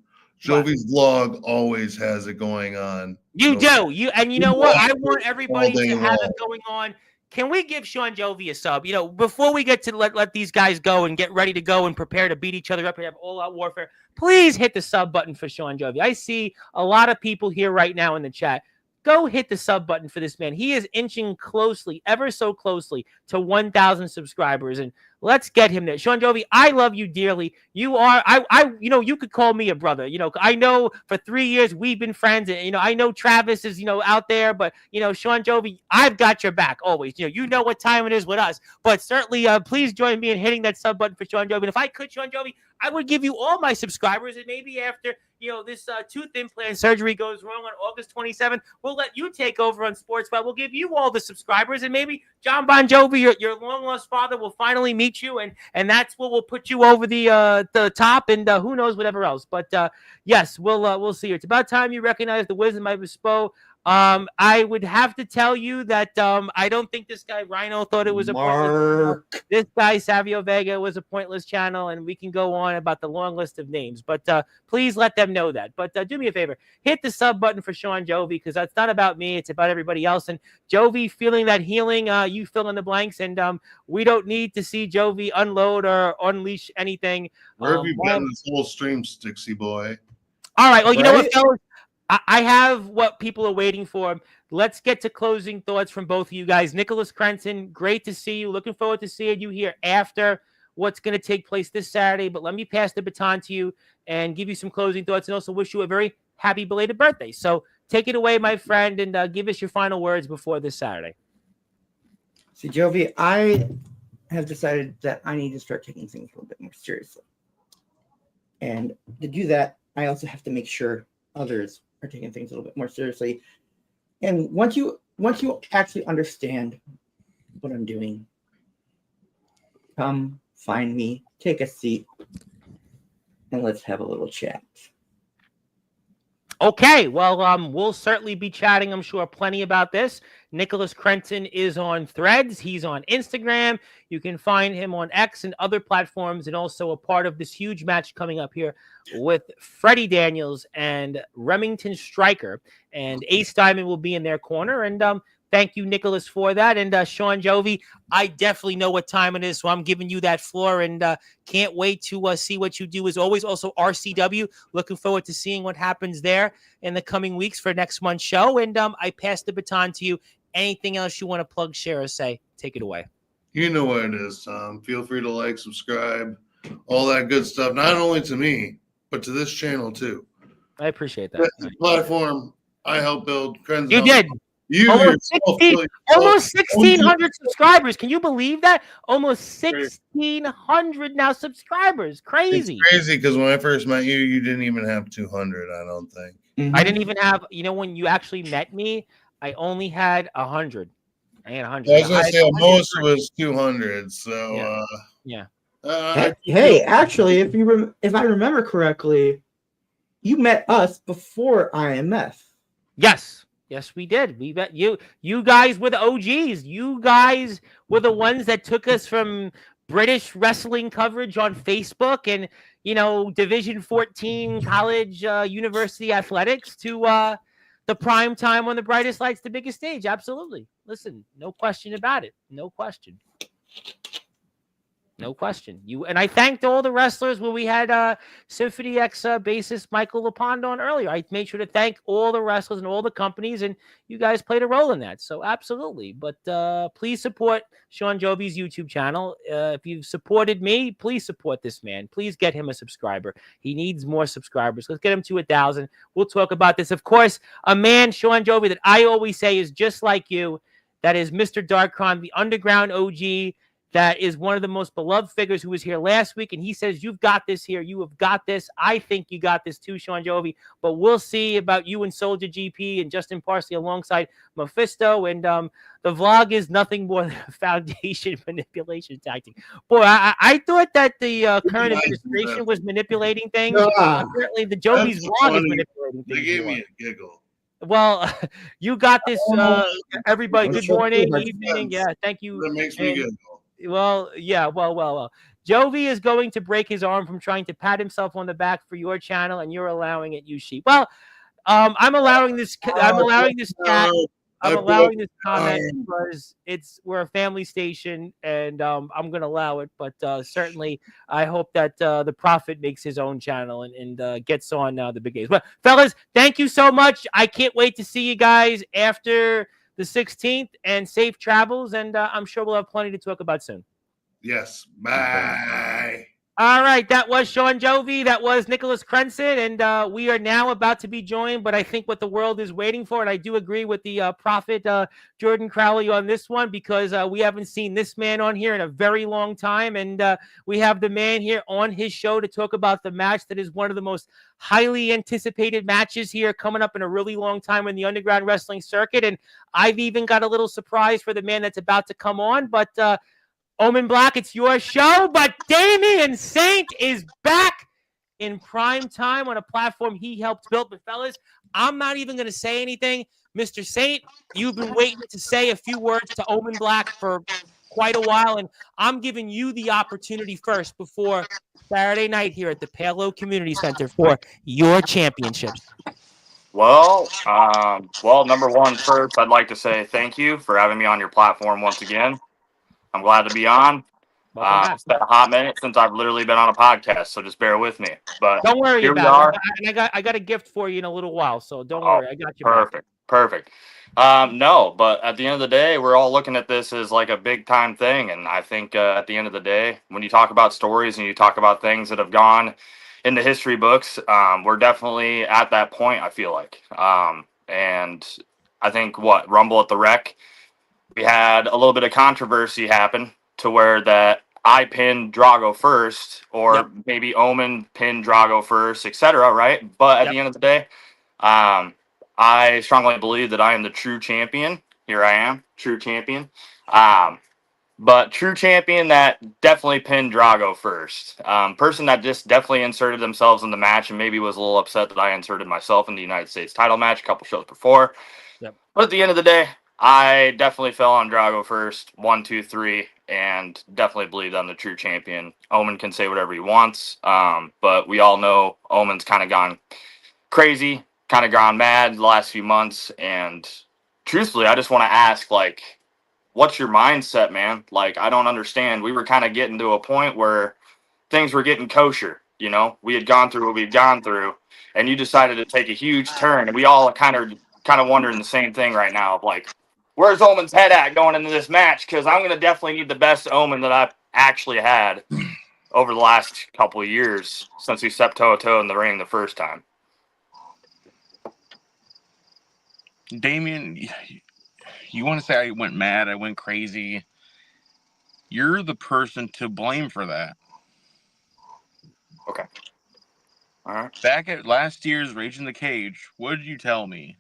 [SPEAKER 2] Jovi's vlog always has it going on.
[SPEAKER 1] You do. You know what? I want everybody to have it going on. Can we give Sean Jovi a sub? You know, before we get to let these guys go and get ready to go and prepare to beat each other up and have all-out warfare, please hit the sub button for Sean Jovi. I see a lot of people here right now in the chat. Go hit the sub button for this man. He is inching closely, ever so closely, to 1,000 subscribers, and let's get him there. Sean Jovi, I love you dearly. You are, you could call me a brother. You know, I know for 3 years we've been friends, and I know Travis is, out there, but Sean Jovi, I've got your back always. You know what time it is with us, but certainly, please join me in hitting that sub button for Sean Jovi. And if I could, Sean Jovi, I would give you all my subscribers, and maybe after this tooth implant surgery goes wrong on August 27th, we'll let you take over on Sportswire. We'll give you all the subscribers, and maybe John Bon Jovi, your long-lost father, will finally meet you, and that's what will put you over the top, and who knows, whatever else. But yes, we'll see. It's about time you recognize the wisdom I bestow. I would have to tell you that I don't think this guy Rhino thought it was a pointless. This guy Savio Vega was a pointless channel, and we can go on about the long list of names. But please let them know that. But do me a favor, hit the sub button for Sean Jovi, because that's not about me; it's about everybody else. And Jovi feeling that healing, you fill in the blanks, and we don't need to see Jovi unload or unleash anything.
[SPEAKER 2] Where have you been this whole stream, Stixie boy?
[SPEAKER 1] All right. Well, you know what, fellas? I have what people are waiting for. Let's get to closing thoughts from both of you guys. Nicholas Crenson, great to see you. Looking forward to seeing you here after what's going to take place this Saturday. But let me pass the baton to you and give you some closing thoughts, and also wish you a very happy belated birthday. So take it away, my friend, and give us your final words before this Saturday.
[SPEAKER 3] See, Jovi, I have decided that I need to start taking things a little bit more seriously. And to do that, I also have to make sure others are taking things a little bit more seriously. And once you actually understand what I'm doing, come find me, take a seat, and let's have a little chat.
[SPEAKER 1] Okay, well, we'll certainly be chatting, I'm sure, plenty about this. Nicholas Crenson is on Threads. He's on Instagram. You can find him on X and other platforms, and also a part of this huge match coming up here with Freddie Daniels and Remington Stryker. And Ace Diamond will be in their corner. And thank you, Nicholas, for that. And Sean Jovi, I definitely know what time it is, so I'm giving you that floor, and can't wait to see what you do. As always, also RCW, looking forward to seeing what happens there in the coming weeks for next month's show. And I pass the baton to you. Anything else you want to plug, share, or say? Take it away.
[SPEAKER 2] You know what it is, Tom. Feel free to like, subscribe, all that good stuff, not only to me, but to this channel too.
[SPEAKER 1] I appreciate that.
[SPEAKER 2] That's the platform I helped build. Crenson
[SPEAKER 1] You
[SPEAKER 2] helped
[SPEAKER 1] did.
[SPEAKER 2] build. You
[SPEAKER 1] Almost
[SPEAKER 2] yourself
[SPEAKER 1] 16
[SPEAKER 2] built
[SPEAKER 1] almost
[SPEAKER 2] yourself.
[SPEAKER 1] 1,600 subscribers. Can you believe that? Almost 1,600 now subscribers.
[SPEAKER 2] It's
[SPEAKER 1] Crazy.
[SPEAKER 2] crazy because when I first met you, you didn't even have 200. I don't think.
[SPEAKER 3] Mm-hmm.
[SPEAKER 1] I didn't even have, when you actually met me, I only had 100. I had 100.
[SPEAKER 2] I was gonna say most
[SPEAKER 1] 100.
[SPEAKER 2] was 200. So
[SPEAKER 1] Yeah.
[SPEAKER 3] Hey, actually, if I remember correctly, you met us before IMF.
[SPEAKER 1] Yes, we did. We met you. You guys were the OGs. You guys were the ones that took us from British wrestling coverage on Facebook and Division 14 college university athletics to the prime time on the brightest lights, the biggest stage. Absolutely. Listen, no question about it. No question. No question. And I thanked all the wrestlers when we had Symphony X bassist Michael LaPond on earlier. I made sure to thank all the wrestlers and all the companies, and you guys played a role in that. So absolutely. But please support Sean Jovi's YouTube channel. If you've supported me, please support this man. Please get him a subscriber. He needs more subscribers. Let's get him to 1,000. We'll talk about this. Of course, a man, Sean Jovi, that I always say is just like you. That is Mr. Darkron, the underground OG. That is one of the most beloved figures who was here last week, and he says, you've got this here. You have got this. I think you got this too, Sean Jovi, but we'll see about you and Soldier GP and Justin Parsley alongside Mephisto, and the vlog is nothing more than a foundation manipulation tactic. Boy, I thought that the current administration was manipulating things. Apparently, the Jovi's vlog is manipulating things.
[SPEAKER 2] They gave me a giggle.
[SPEAKER 1] Well, you got this, everybody. Good morning, evening. Yeah, thank you.
[SPEAKER 2] That makes me giggle.
[SPEAKER 1] Well, yeah, well. Jovi is going to break his arm from trying to pat himself on the back for your channel, and you're allowing it, you sheep. Well, I'm allowing this chat. I'm allowing this comment because we're a family station, and I'm going to allow it. But certainly, I hope that the Prophet makes his own channel and gets on the big days. But fellas, thank you so much. I can't wait to see you guys after the 16th, and safe travels, and I'm sure we'll have plenty to talk about soon.
[SPEAKER 2] Yes. Bye.
[SPEAKER 1] All right, that was Sean Jovi. That was Nicholas Crenson, and we are now about to be joined, but I think what the world is waiting for, and I do agree with the Prophet Jordan Crowley on this one, because we haven't seen this man on here in a very long time, and we have the man here on his show to talk about the match that is one of the most highly anticipated matches here coming up in a really long time in the underground wrestling circuit, and I've even got a little surprise for the man that's about to come on, but Omen Black, it's your show, but Damian Saint is back in prime time on a platform he helped build. But fellas, I'm not even going to say anything. Mr. Saint, you've been waiting to say a few words to Omen Black for quite a while, and I'm giving you the opportunity first before Saturday night here at the Palo Community Center for your championships.
[SPEAKER 4] Well, number one, first, I'd like to say thank you for having me on your platform once again. I'm glad to be on. It's been a hot minute since I've literally been on a podcast, so just bear with me. But
[SPEAKER 1] don't worry
[SPEAKER 4] here
[SPEAKER 1] about it. And I got a gift for you in a little while, so don't worry. I got you.
[SPEAKER 4] Perfect. No, but at the end of the day, we're all looking at this as like a big time thing, and I think at the end of the day, when you talk about stories and you talk about things that have gone in the history books, we're definitely at that point, I feel like. And I think Rumble at the Wreck, we had a little bit of controversy happen to where that I pinned Drago first, or maybe Omen pinned Drago first, etc. Right? But at the end of the day, I strongly believe that I am the true champion. Here I am, true champion. But true champion that definitely pinned Drago first. Person that just definitely inserted themselves in the match and maybe was a little upset that I inserted myself in the United States title match a couple shows before. Yep. But at the end of the day, I definitely fell on Drago first, 1, 2, 3, and definitely believe I'm the true champion. Omen can say whatever he wants, but we all know Omen's kind of gone crazy, kind of gone mad the last few months, and truthfully, I just want to ask, what's your mindset, man? I don't understand. We were kind of getting to a point where things were getting kosher, We had gone through what we've gone through, and you decided to take a huge turn, and we all kind of wondering the same thing right now of where's Omen's head at going into this match? Because I'm going to definitely need the best Omen that I've actually had over the last couple of years since we stepped toe-to-toe in the ring the first time.
[SPEAKER 5] Damien, you want to say I went mad, I went crazy. You're the person to blame for that.
[SPEAKER 4] Okay. All right.
[SPEAKER 5] Back at last year's Rage in the Cage, what did you tell me?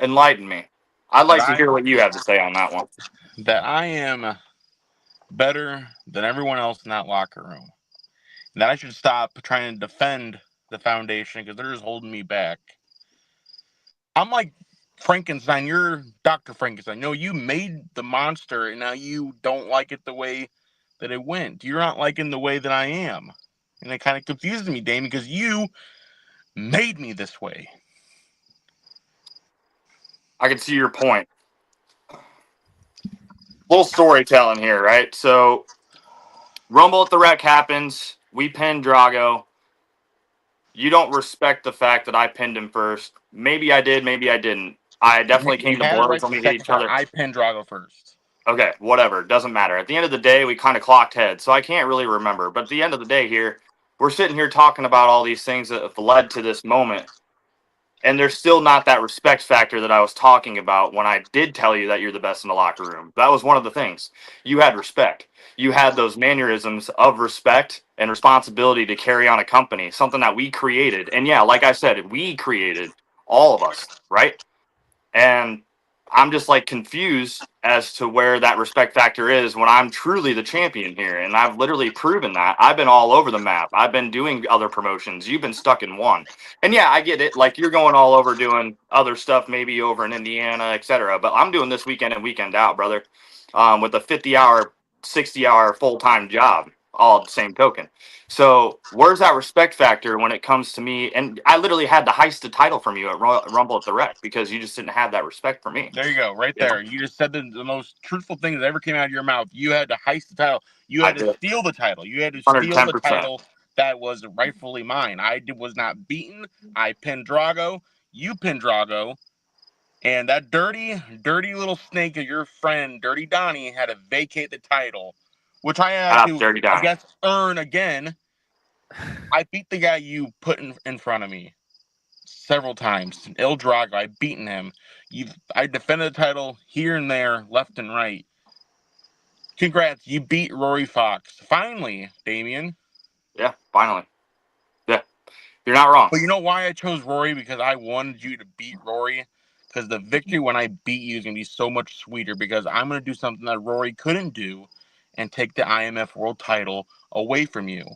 [SPEAKER 4] Enlighten me. I'd like to hear what you have to say on that one.
[SPEAKER 5] That I am better than everyone else in that locker room. And that I should stop trying to defend the foundation because they're just holding me back. I'm like Frankenstein. You're Dr. Frankenstein. No, you made the monster, and now you don't like it the way that it went. You're not liking the way that I am. And it kind of confuses me, Damien, because you made me this way.
[SPEAKER 4] I can see your point. Little storytelling here, right? So, Rumble at the Wreck happens. We pin Drago. You don't respect the fact that I pinned him first. Maybe I did, maybe I didn't. I definitely came to blows when we hit each other.
[SPEAKER 5] I pinned Drago first.
[SPEAKER 4] Okay, whatever. Doesn't matter. At the end of the day, we kind of clocked heads, so I can't really remember. But at the end of the day here, we're sitting here talking about all these things that have led to this moment. And there's still not that respect factor that I was talking about when I did tell you that you're the best in the locker room. That was one of the things. You had respect. You had those mannerisms of respect and responsibility to carry on a company, something that we created. And yeah, like I said, we created, all of us, right? And I'm just like confused as to where that respect factor is when I'm truly the champion here. And I've literally proven that. I've been all over the map. I've been doing other promotions. You've been stuck in one. And yeah, I get it. Like you're going all over doing other stuff, maybe over in Indiana, etc. But I'm doing this weekend and weekend out, brother, with a 50-hour, 60-hour full-time job, all at the same token. So where's that respect factor when it comes to me? And I literally had to heist the title from you at Rumble at the Wreck because you just didn't have that respect for me.
[SPEAKER 5] There you go, right there. You just said the most truthful thing that ever came out of your mouth. You had to heist the title. You had to steal the title. You had to steal
[SPEAKER 4] 110%.
[SPEAKER 5] the title that was rightfully mine. I was not beaten. I pinned Drago. You pinned Drago. And that dirty, dirty little snake of your friend, Dirty Donnie, had to vacate the title, which I had to, I guess, earn again. I beat the guy you put in front of me several times. Il Drago, I've beaten him. I defended the title here and there, left and right. Congrats, you beat Rory Fox. Finally, Damien.
[SPEAKER 4] Yeah, finally. Yeah, you're not wrong.
[SPEAKER 5] But you know why I chose Rory? Because I wanted you to beat Rory. Because the victory when I beat you is going to be so much sweeter. Because I'm going to do something that Rory couldn't do and take the IMF World title away from you.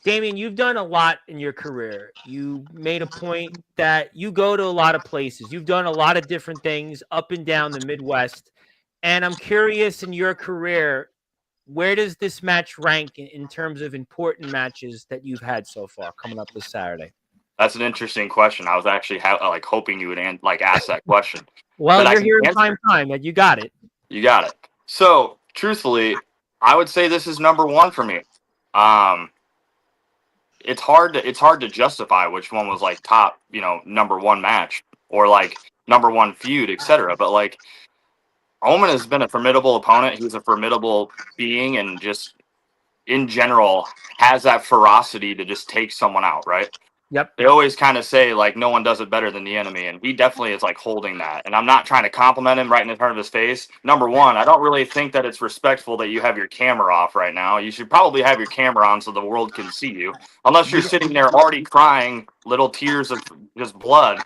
[SPEAKER 1] Damien, you've done a lot in your career. You made a point that you go to a lot of places. You've done a lot of different things up and down the Midwest. And I'm curious in your career, where does this match rank in terms of important matches that you've had so far coming up this Saturday?
[SPEAKER 4] That's an interesting question. I was actually hoping you would ask that question.
[SPEAKER 1] Well, you're here in prime time, and you got it.
[SPEAKER 4] You got it. So, truthfully, I would say this is number one for me. It's hard to justify which one was like top, number one match or like number one feud, etc. But like Omen has been a formidable opponent. He's a formidable being and just in general has that ferocity to just take someone out, right?
[SPEAKER 1] Yep.
[SPEAKER 4] They always kind of say like no one does it better than the enemy, and he definitely is like holding that. And I'm not trying to compliment him right in front of his face. Number one, I don't really think that it's respectful that you have your camera off right now. You should probably have your camera on so the world can see you. Unless you're sitting there already crying little tears of just blood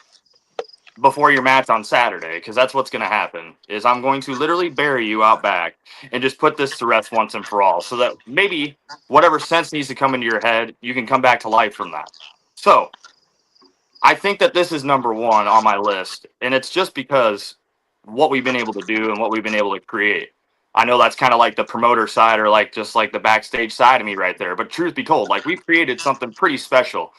[SPEAKER 4] before your match on Saturday, because that's what's going to happen, is I'm going to literally bury you out back and just put this to rest once and for all so that maybe whatever sense needs to come into your head, you can come back to life from that. So, I think that this is number one on my list, and it's just because what we've been able to do and what we've been able to create. I know that's kind of like the promoter side or like just like the backstage side of me right there, but truth be told, like we've created something pretty special.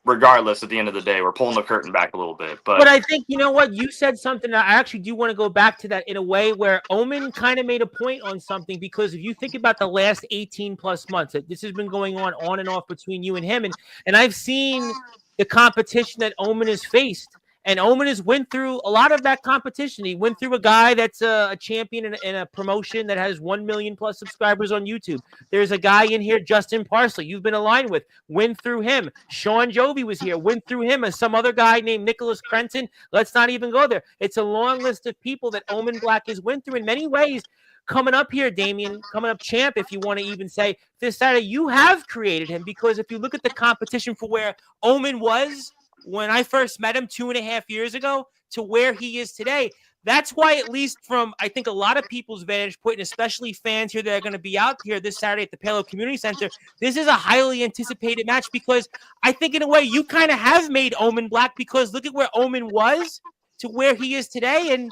[SPEAKER 4] Regardless, at the end of the day, we're pulling the curtain back a little bit. But
[SPEAKER 1] I think, you know what, you said something that I actually do want to go back to that in a way where Omen kind of made a point on something, because if you think about the last 18 plus months, that this has been going on and off between you and him. And I've seen the competition that Omen has faced. And Omen has went through a lot of that competition. He went through a guy that's a champion in a promotion that has 1 million plus subscribers on YouTube. There's a guy in here, Justin Parsley, you've been aligned with, went through him. Sean Jovi was here, went through him. And some other guy named Nicholas Crenton. Let's not even go there. It's a long list of people that Omen Black has went through in many ways. Coming up here, Damien, coming up champ, if you want to even say this Saturday, you have created him, because if you look at the competition for where Omen was when I first met him 2.5 years ago to where he is today, that's why, at least from, I think, a lot of people's vantage point, and especially fans here that are going to be out here this Saturday at the Palo Community Center, this is a highly anticipated match, because I think in a way you kind of have made Omen Black, because look at where Omen was to where he is today. And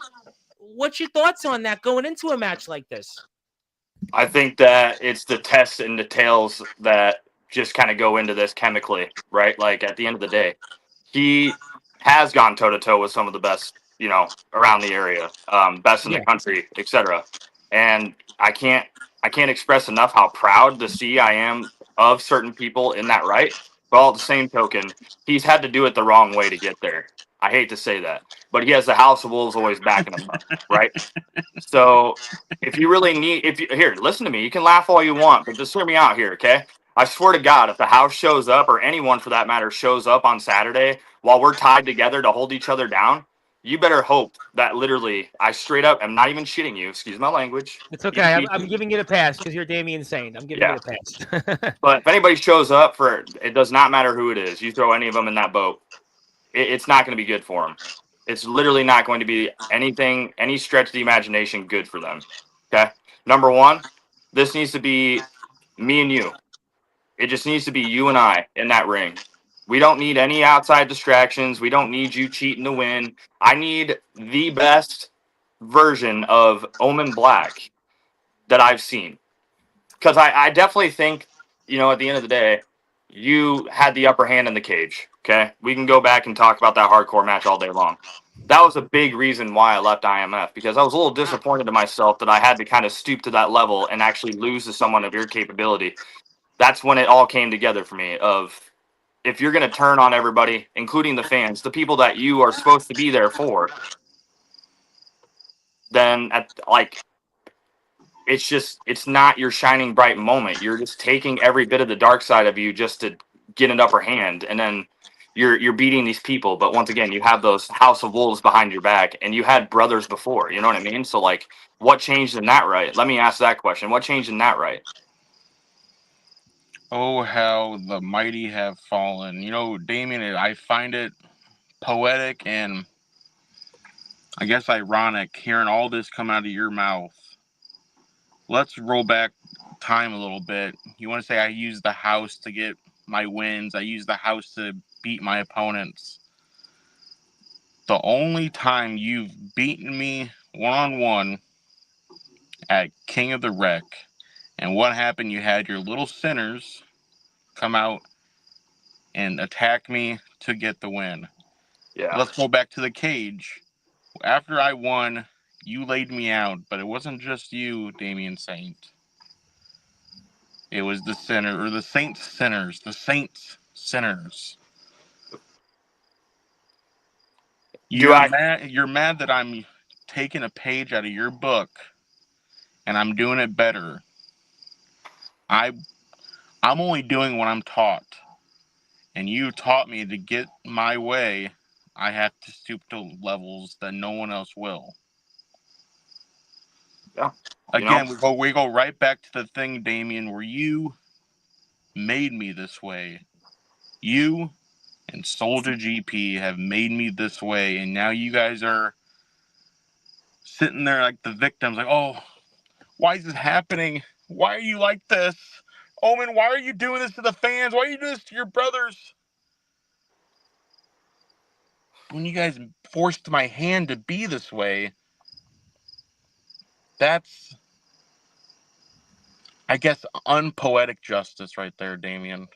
[SPEAKER 1] what's your thoughts on that going into a match like this?
[SPEAKER 4] I think that it's the tests and details that just kind of go into this chemically, right? Like, at the end of the day, he has gone toe-to-toe with some of the best, around the area, best in the country, etc. And I can't express enough how proud to see I am of certain people in that right. But all at the same token, he's had to do it the wrong way to get there. I hate to say that, but he has the House of Wolves always backing him up, right? So if you really need, here, listen to me. You can laugh all you want, but just hear me out here, okay? I swear to God, if the House shows up, or anyone for that matter shows up on Saturday while we're tied together to hold each other down, you better hope that literally, I straight up am not even shitting you. Excuse my language.
[SPEAKER 1] It's okay. I'm giving it a pass because you're Damien Saint. I'm giving it a pass.
[SPEAKER 4] But if anybody shows up it does not matter who it is. You throw any of them in that boat, it's not going to be good for them. It's literally not going to be anything, any stretch of the imagination good for them. Okay? Number one, this needs to be me and you. It just needs to be you and I in that ring. We don't need any outside distractions. We don't need you cheating to win. I need the best version of Omen Black that I've seen. Because I definitely think, at the end of the day, you had the upper hand in the cage. Okay? We can go back and talk about that hardcore match all day long. That was a big reason why I left IMF, because I was a little disappointed in myself that I had to kind of stoop to that level and actually lose to someone of your capability. That's when it all came together for me of, if you're going to turn on everybody, including the fans, the people that you are supposed to be there for, then it's not your shining bright moment. You're just taking every bit of the dark side of you just to get an upper hand. And then you're beating these people. But once again, you have those House of Wolves behind your back, and you had brothers before, you know what I mean? So what changed in that right? Let me ask that question. What changed in that right?
[SPEAKER 5] Oh, how the mighty have fallen. Damien, I find it poetic and I guess ironic hearing all this come out of your mouth. Let's roll back time a little bit. You want to say I use the house to get my wins. I use the house to beat my opponents. The only time you've beaten me one-on-one at King of the Wreck, and what happened, you had your little sinners come out and attack me to get the win.
[SPEAKER 4] Yeah.
[SPEAKER 5] Let's go back to the cage. After I won, you laid me out, but it wasn't just you, Damien Saint. It was the Saints sinners. You're mad that I'm taking a page out of your book and I'm doing it better. I'm only doing what I'm taught. And you taught me to get my way, I have to stoop to levels that no one else will.
[SPEAKER 4] Yeah.
[SPEAKER 5] Again, we go right back to the thing, Damien, where you made me this way. You and Soldier GP have made me this way, and now you guys are sitting there like the victims, like, oh, why is this happening? Why are you like this? Omen, why are you doing this to the fans? Why are you doing this to your brothers? When you guys forced my hand to be this way, that's, I guess, unpoetic justice right there, Damien.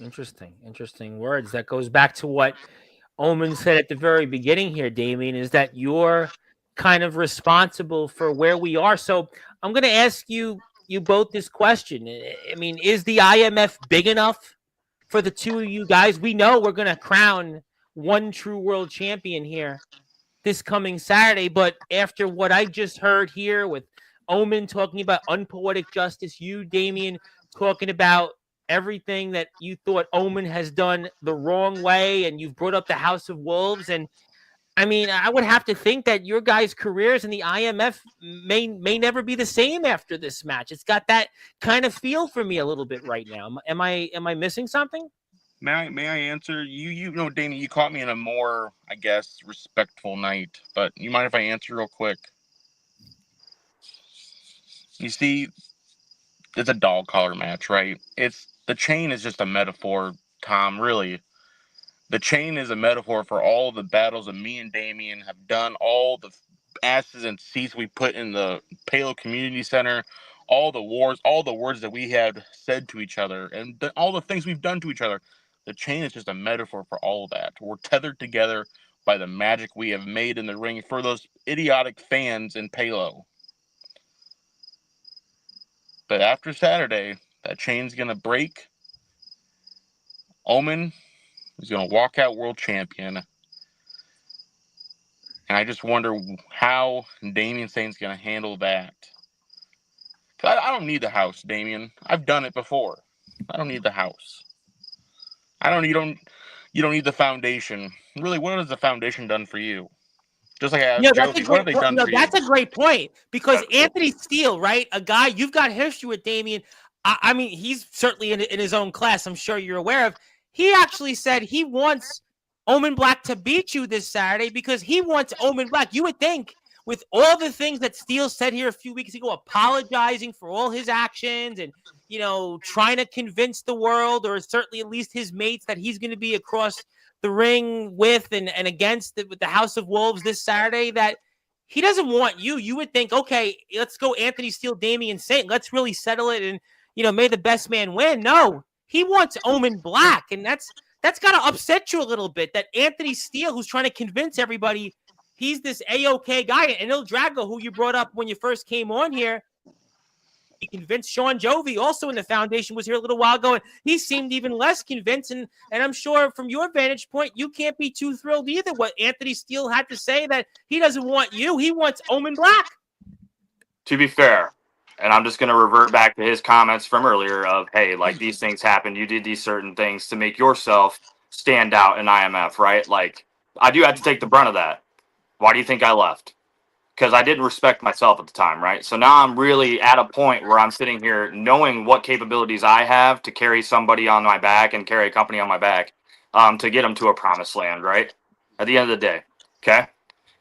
[SPEAKER 1] Interesting words. That goes back to what Omen said at the very beginning here, Damien, is that you're kind of responsible for where we are. So I'm going to ask you both this question. I mean, is the IMF big enough for the two of you guys? We know we're going to crown one true world champion here this coming Saturday. But after what I just heard here with Omen talking about unpoetic justice, you, Damien, talking about everything that you thought Omen has done the wrong way, and you've brought up the House of Wolves, and I mean, I would have to think that your guys' careers in the IMF may never be the same after this match. It's got that kind of feel for me a little bit right now. Am I missing something?
[SPEAKER 5] May I answer? You know, Danny, you caught me in a more, I guess, respectful night. But you mind if I answer real quick? You see, it's a dog collar match, right? The chain is just a metaphor, Tom. Really, the chain is a metaphor for all the battles that me and Damien have done, all the asses and seats we put in the Palo Community Center, all the wars, all the words that we had said to each other, and all the things we've done to each other. The chain is just a metaphor for all of that. We're tethered together by the magic we have made in the ring for those idiotic fans in Palo. But after Saturday, that chain's going to break. Omen is going to walk out world champion. And I just wonder how Damien Saint's going to handle that. I don't need the house, Damien. I've done it before. I don't need the house. You don't need the foundation. Really, what has the foundation done for you? Just like I asked Jovi, what have they done for you?
[SPEAKER 1] That's a great point, because Anthony Steele, right? A guy you've got history with, Damien. I mean, he's certainly in his own class. I'm sure you're aware of. He actually said he wants Omen Black to beat you this Saturday because he wants Omen Black. You would think, with all the things that Steele said here a few weeks ago, apologizing for all his actions and, you know, trying to convince the world, or certainly at least his mates, that he's going to be across the ring with and against with the House of Wolves this Saturday, that he doesn't want you. You would think, okay, let's go Anthony Steele, Damien Saint. Let's really settle it and, you know, may the best man win. No, he wants Omen Black. And that's got to upset you a little bit, that Anthony Steele, who's trying to convince everybody he's this A-OK guy, and Il Drago, who you brought up when you first came on here, he convinced Sean Jovi, also in the foundation, was here a little while ago, and he seemed even less convinced. And I'm sure from your vantage point, you can't be too thrilled either what Anthony Steele had to say, that he doesn't want you. He wants Omen Black.
[SPEAKER 4] To be fair, and I'm just going to revert back to his comments from earlier of, hey, like, these things happened. You did these certain things to make yourself stand out in IMF, right? Like, I do have to take the brunt of that. Why do you think I left? Because I didn't respect myself at the time, right? So now I'm really at a point where I'm sitting here knowing what capabilities I have to carry somebody on my back and carry a company on my back to get them to a promised land, right? At the end of the day, okay?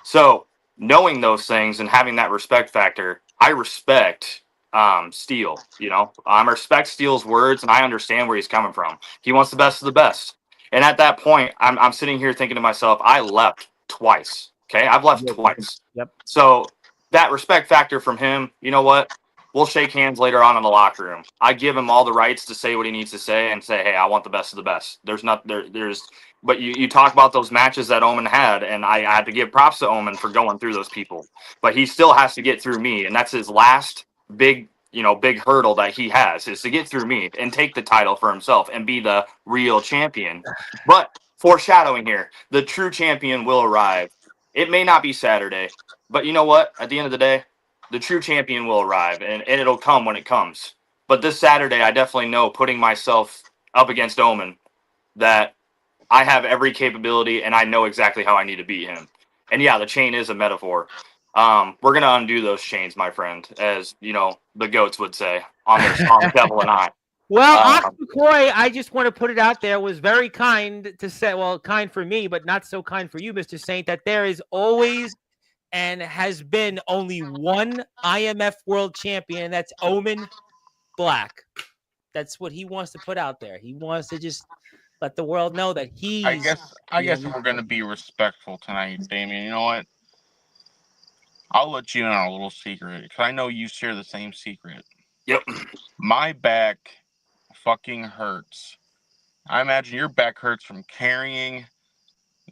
[SPEAKER 4] So knowing those things and having that respect factor, I respect Steele, you know? I respect Steele's words, and I understand where he's coming from. He wants the best of the best. And at that point, I'm sitting here thinking to myself, I left twice. Okay, I've left twice.
[SPEAKER 1] Yep.
[SPEAKER 4] So that respect factor from him, you know what? We'll shake hands later on in the locker room. I give him all the rights to say what he needs to say and say, hey, I want the best of the best. But you talk about those matches that Omen had, and I had to give props to Omen for going through those people. But he still has to get through me, and that's his last big hurdle that he has, is to get through me and take the title for himself and be the real champion. But foreshadowing here, the true champion will arrive. It may not be Saturday, but you know what? At the end of the day, the true champion will arrive, and it'll come when it comes. But this Saturday, I definitely know, putting myself up against Omen, that I have every capability, and I know exactly how I need to beat him. And yeah, the chain is a metaphor. We're going to undo those chains, my friend, as, you know, the goats would say, on the Devil and I.
[SPEAKER 1] Well, Ox McCoy, I just want to put it out there, was very kind to say, well, kind for me, but not so kind for you, Mr. Saint, that there is always and has been only one IMF world champion, and that's Omen Black. That's what he wants to put out there. He wants to just let the world know that he's...
[SPEAKER 5] I guess we're going to be respectful tonight, Damien. You know what? I'll let you in on a little secret, because I know you share the same secret.
[SPEAKER 4] Yep.
[SPEAKER 5] My back fucking hurts. I imagine your back hurts from carrying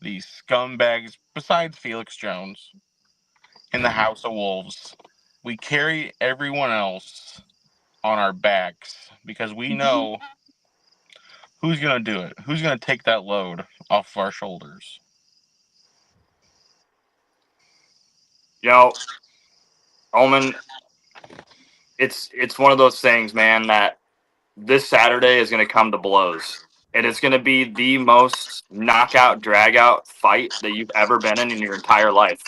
[SPEAKER 5] these scumbags, besides Felix Jones, in the House of Wolves. We carry everyone else on our backs because we know who's going to do it. Who's going to take that load? off our shoulders.
[SPEAKER 4] You know, Omen, it's one of those things, man, that this Saturday is going to come to blows. And it's going to be the most knockout, drag-out fight that you've ever been in your entire life.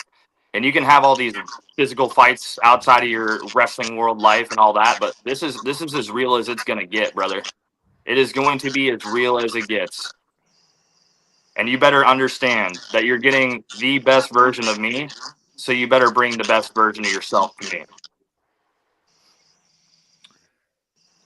[SPEAKER 4] And you can have all these physical fights outside of your wrestling world life and all that, but this is as real as it's going to get, brother. It is going to be as real as it gets. And you better understand that you're getting the best version of me, so you better bring the best version of yourself to me.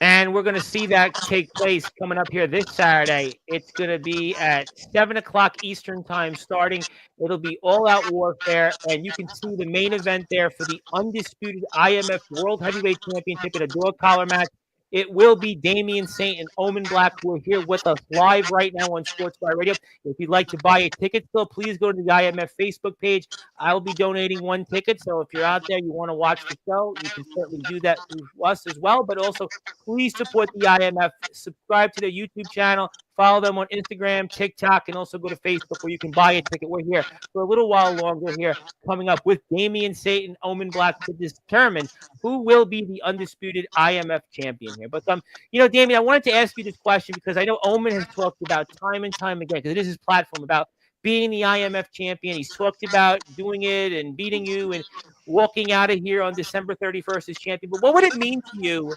[SPEAKER 1] And we're going to see that take place coming up here this Saturday. It's going to be at 7 o'clock Eastern time starting. It'll be all-out warfare, and you can see the main event there for the undisputed IMF World Heavyweight Championship in a dog collar match. It will be Damian Saint and Omen Black, who are here with us live right now on Sportswire Radio. If you'd like to buy a ticket still, please go to the IMF Facebook page. I'll be donating one ticket, so if you're out there, you want to watch the show, you can certainly do that through us as well, but also please support the IMF. Subscribe to their YouTube channel. Follow them on Instagram, TikTok, and also go to Facebook where you can buy a ticket. We're here for a little while longer here, coming up with Damian Saint and Omen Black to determine who will be the undisputed IMF champion here. But, Damian, I wanted to ask you this question because I know Omen has talked about time and time again, because it is his platform, about being the IMF champion. He's talked about doing it and beating you and walking out of here on December 31st as champion. But what would it mean to you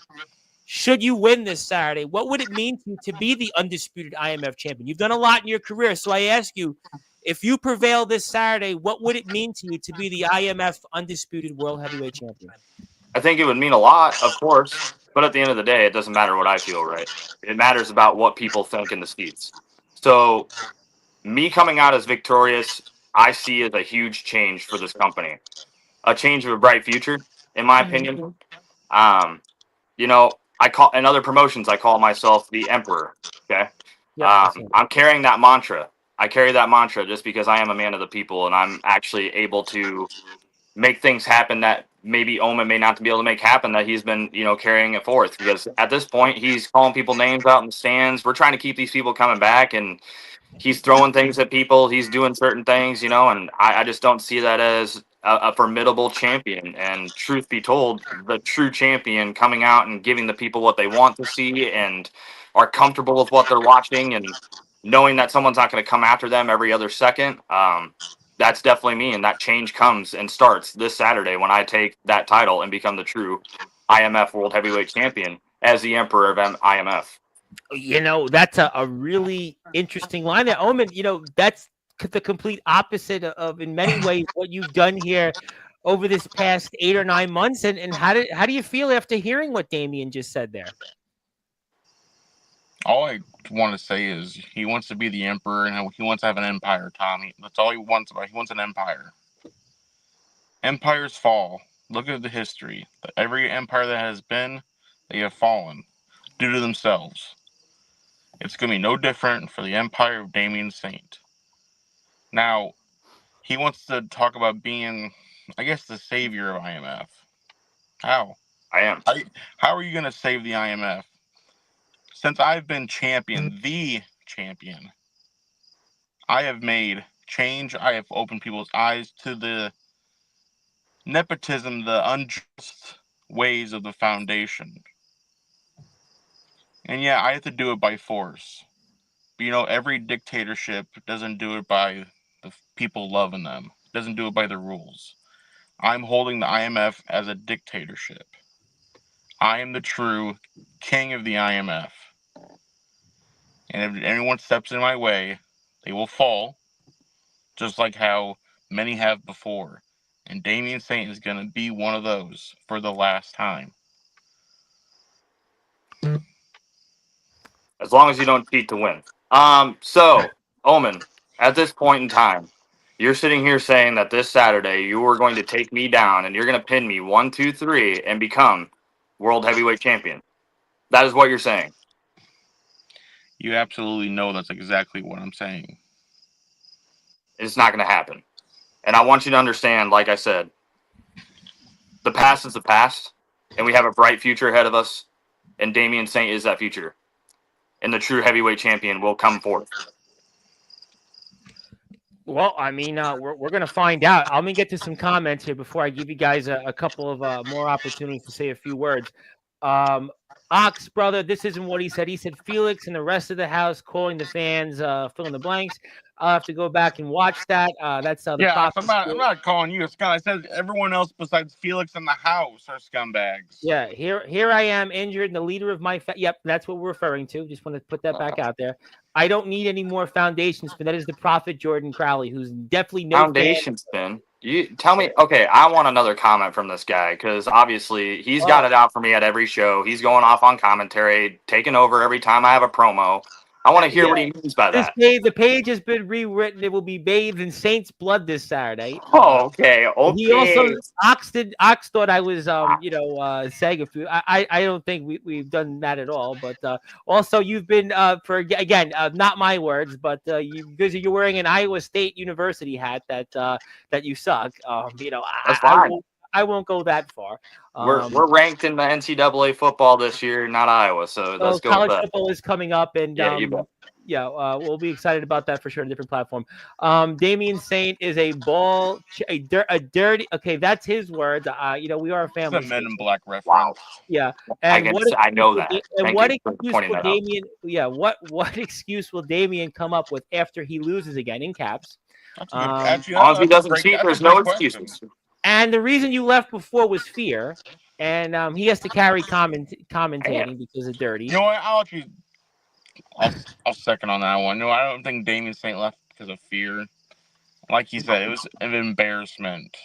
[SPEAKER 1] should you win this Saturday? What would it mean to you to be the undisputed IMF champion? You've done a lot in your career, so I ask you, if you prevail this Saturday, what would it mean to you to be the IMF undisputed world heavyweight champion?
[SPEAKER 4] I think it would mean a lot, of course, but at the end of the day, it doesn't matter what I feel, right? It matters about what people think in the seats. So me coming out as victorious, I see as a huge change for this company, a change of a bright future, in my opinion. In other promotions, I call myself the Emperor. Okay. I'm carrying that mantra. I carry that mantra just because I am a man of the people, and I'm actually able to make things happen that maybe Omen may not be able to make happen, that he's been, carrying it forth. Because at this point, he's calling people names out in the stands. We're trying to keep these people coming back, and he's throwing things at people. He's doing certain things, and I just don't see that as a formidable champion. And truth be told, the true champion coming out and giving the people what they want to see and are comfortable with what they're watching and knowing that someone's not going to come after them every other second. That's definitely me. And that change comes and starts this Saturday when I take that title and become the true IMF World Heavyweight Champion as the Emperor of IMF.
[SPEAKER 1] That's a really interesting line there. Omen, that's the complete opposite of, in many ways, what you've done here over this past 8 or 9 months. And how do you feel after hearing what Damian just said there?
[SPEAKER 5] All I want to say is he wants to be the emperor and he wants to have an empire, Tommy. That's all he wants about. He wants an empire. Empires fall. Look at the history. Every empire that has been, they have fallen due to themselves. It's going to be no different for the empire of Damian Saint. Now, he wants to talk about being, I guess, the savior of IMF. How?
[SPEAKER 4] I am.
[SPEAKER 5] How are you going to save the IMF? Since I've been champion, the champion, I have made change. I have opened people's eyes to the nepotism, the unjust ways of the foundation. And yeah, I have to do it by force. But every dictatorship doesn't do it by the people loving them. It doesn't do it by the rules. I'm holding the IMF as a dictatorship. I am the true king of the IMF. And if anyone steps in my way, they will fall, just like how many have before. And Damian Saint is going to be one of those for the last time.
[SPEAKER 4] As long as you don't cheat to win. So, Omen, at this point in time, you're sitting here saying that this Saturday you are going to take me down and you're going to pin me 1, 2, 3 and become World Heavyweight Champion. That is what you're saying.
[SPEAKER 5] You absolutely know that's exactly what I'm saying.
[SPEAKER 4] It's not going to happen. And I want you to understand, like I said, the past is the past, and we have a bright future ahead of us, and Damian Saint is that future. And the true heavyweight champion will come forth.
[SPEAKER 1] Well, I mean, we're going to find out. I'm going to get to some comments here before I give you guys a couple of more opportunities to say a few words. Ox, brother, this isn't what he said. He said Felix and the rest of the house calling the fans, fill in the blanks. I'll have to go back and watch that. That's the
[SPEAKER 5] Yeah,
[SPEAKER 1] prophet.
[SPEAKER 5] I'm not calling you a scum. I said everyone else besides Felix in the house are scumbags.
[SPEAKER 1] Yeah, here I am injured, and the leader of my yep, that's what we're referring to. Just want to put that back out there. I don't need any more foundations, but that is the prophet Jordan Crowley, who's definitely no
[SPEAKER 4] Foundation spin. You tell me. Okay, I want another comment from this guy because obviously he's got it out for me at every show. He's going off on commentary, taking over every time I have a promo. I want to hear what he means by that.
[SPEAKER 1] The page has been rewritten. It will be bathed in Saints blood this Saturday.
[SPEAKER 4] Oh, okay.
[SPEAKER 1] He also Ox thought I was saying a few. I don't think we've done that at all. But also you've been not my words, but because you're wearing an Iowa State University hat that you suck.
[SPEAKER 4] That's fine.
[SPEAKER 1] I won't go that far.
[SPEAKER 4] We're ranked in the NCAA football this year, not Iowa. So let's go.
[SPEAKER 1] College football is coming up, and
[SPEAKER 4] you bet.
[SPEAKER 1] we'll be excited about that for sure on a different platform. Damian Saint is a dirty. Okay, that's his words. We are a family.
[SPEAKER 5] It's a Men in Black reference.
[SPEAKER 4] Wow.
[SPEAKER 1] Yeah, and
[SPEAKER 4] I know that.
[SPEAKER 1] And what excuse will Damian? Yeah, what excuse will Damian come up with after he loses again in caps?
[SPEAKER 4] As long as he doesn't cheat, there's no excuses.
[SPEAKER 1] And the reason you left before was fear, and he has to carry commentating because of dirty.
[SPEAKER 5] You know what? I'll second on that one. No, I don't think Damian Saint left because of fear. Like he said, it was an embarrassment.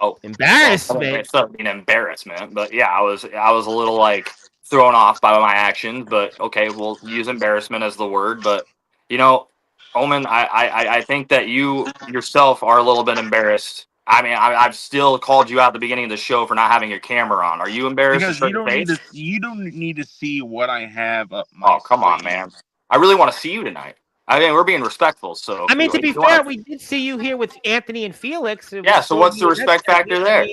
[SPEAKER 4] Oh,
[SPEAKER 1] embarrassment!
[SPEAKER 4] It's not an embarrassment, but yeah, I was a little like thrown off by my actions. But okay, we'll use embarrassment as the word. But Omen, I think that you yourself are a little bit embarrassed. I mean, I've still called you out at the beginning of the show for not having your camera on. Are you embarrassed?
[SPEAKER 5] Because you don't need to see what I have up my
[SPEAKER 4] Oh, come on, man. I really want to see you tonight. I mean, we're being respectful. So
[SPEAKER 1] I mean, to be fair, we did see you here with Anthony and Felix.
[SPEAKER 4] Yeah, so what's the respect factor there?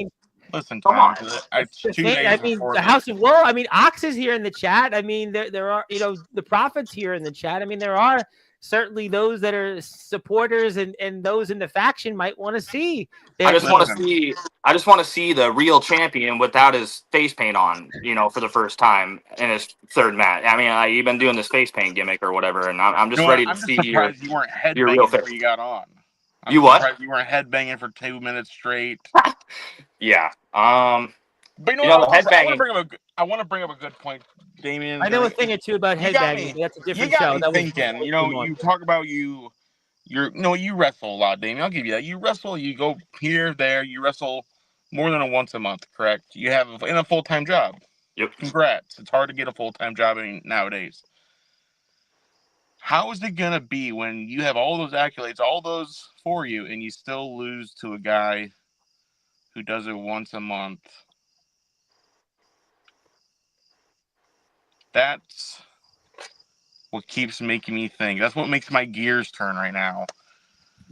[SPEAKER 5] Listen,
[SPEAKER 4] come on.
[SPEAKER 1] The House of Woe. I mean, Ox is here in the chat. I mean, there are the prophets here in the chat. I mean, there are certainly those that are supporters and those in the faction might want to see.
[SPEAKER 4] I just want to see the real champion without his face paint on, for the first time in his third match. I mean, you've been doing this face paint gimmick or whatever, and I'm just ready to see
[SPEAKER 5] you weren't headbanging
[SPEAKER 4] real
[SPEAKER 5] before you got on.
[SPEAKER 4] You what?
[SPEAKER 5] You weren't headbanging for 2 minutes straight.
[SPEAKER 4] Yeah.
[SPEAKER 5] But I want to bring up a good point, Damian.
[SPEAKER 1] I know a thing or two about headbanging. That's a different show.
[SPEAKER 5] You talk about you wrestle a lot, Damian. I'll give you that. You wrestle. You go here, there. You wrestle more than once a month, correct? You have in a full-time job.
[SPEAKER 4] Yep.
[SPEAKER 5] Congrats. It's hard to get a full-time job nowadays. How is it gonna be when you have all those accolades, all those for you, and you still lose to a guy who does it once a month? That's what keeps making me think. That's what makes my gears turn right now.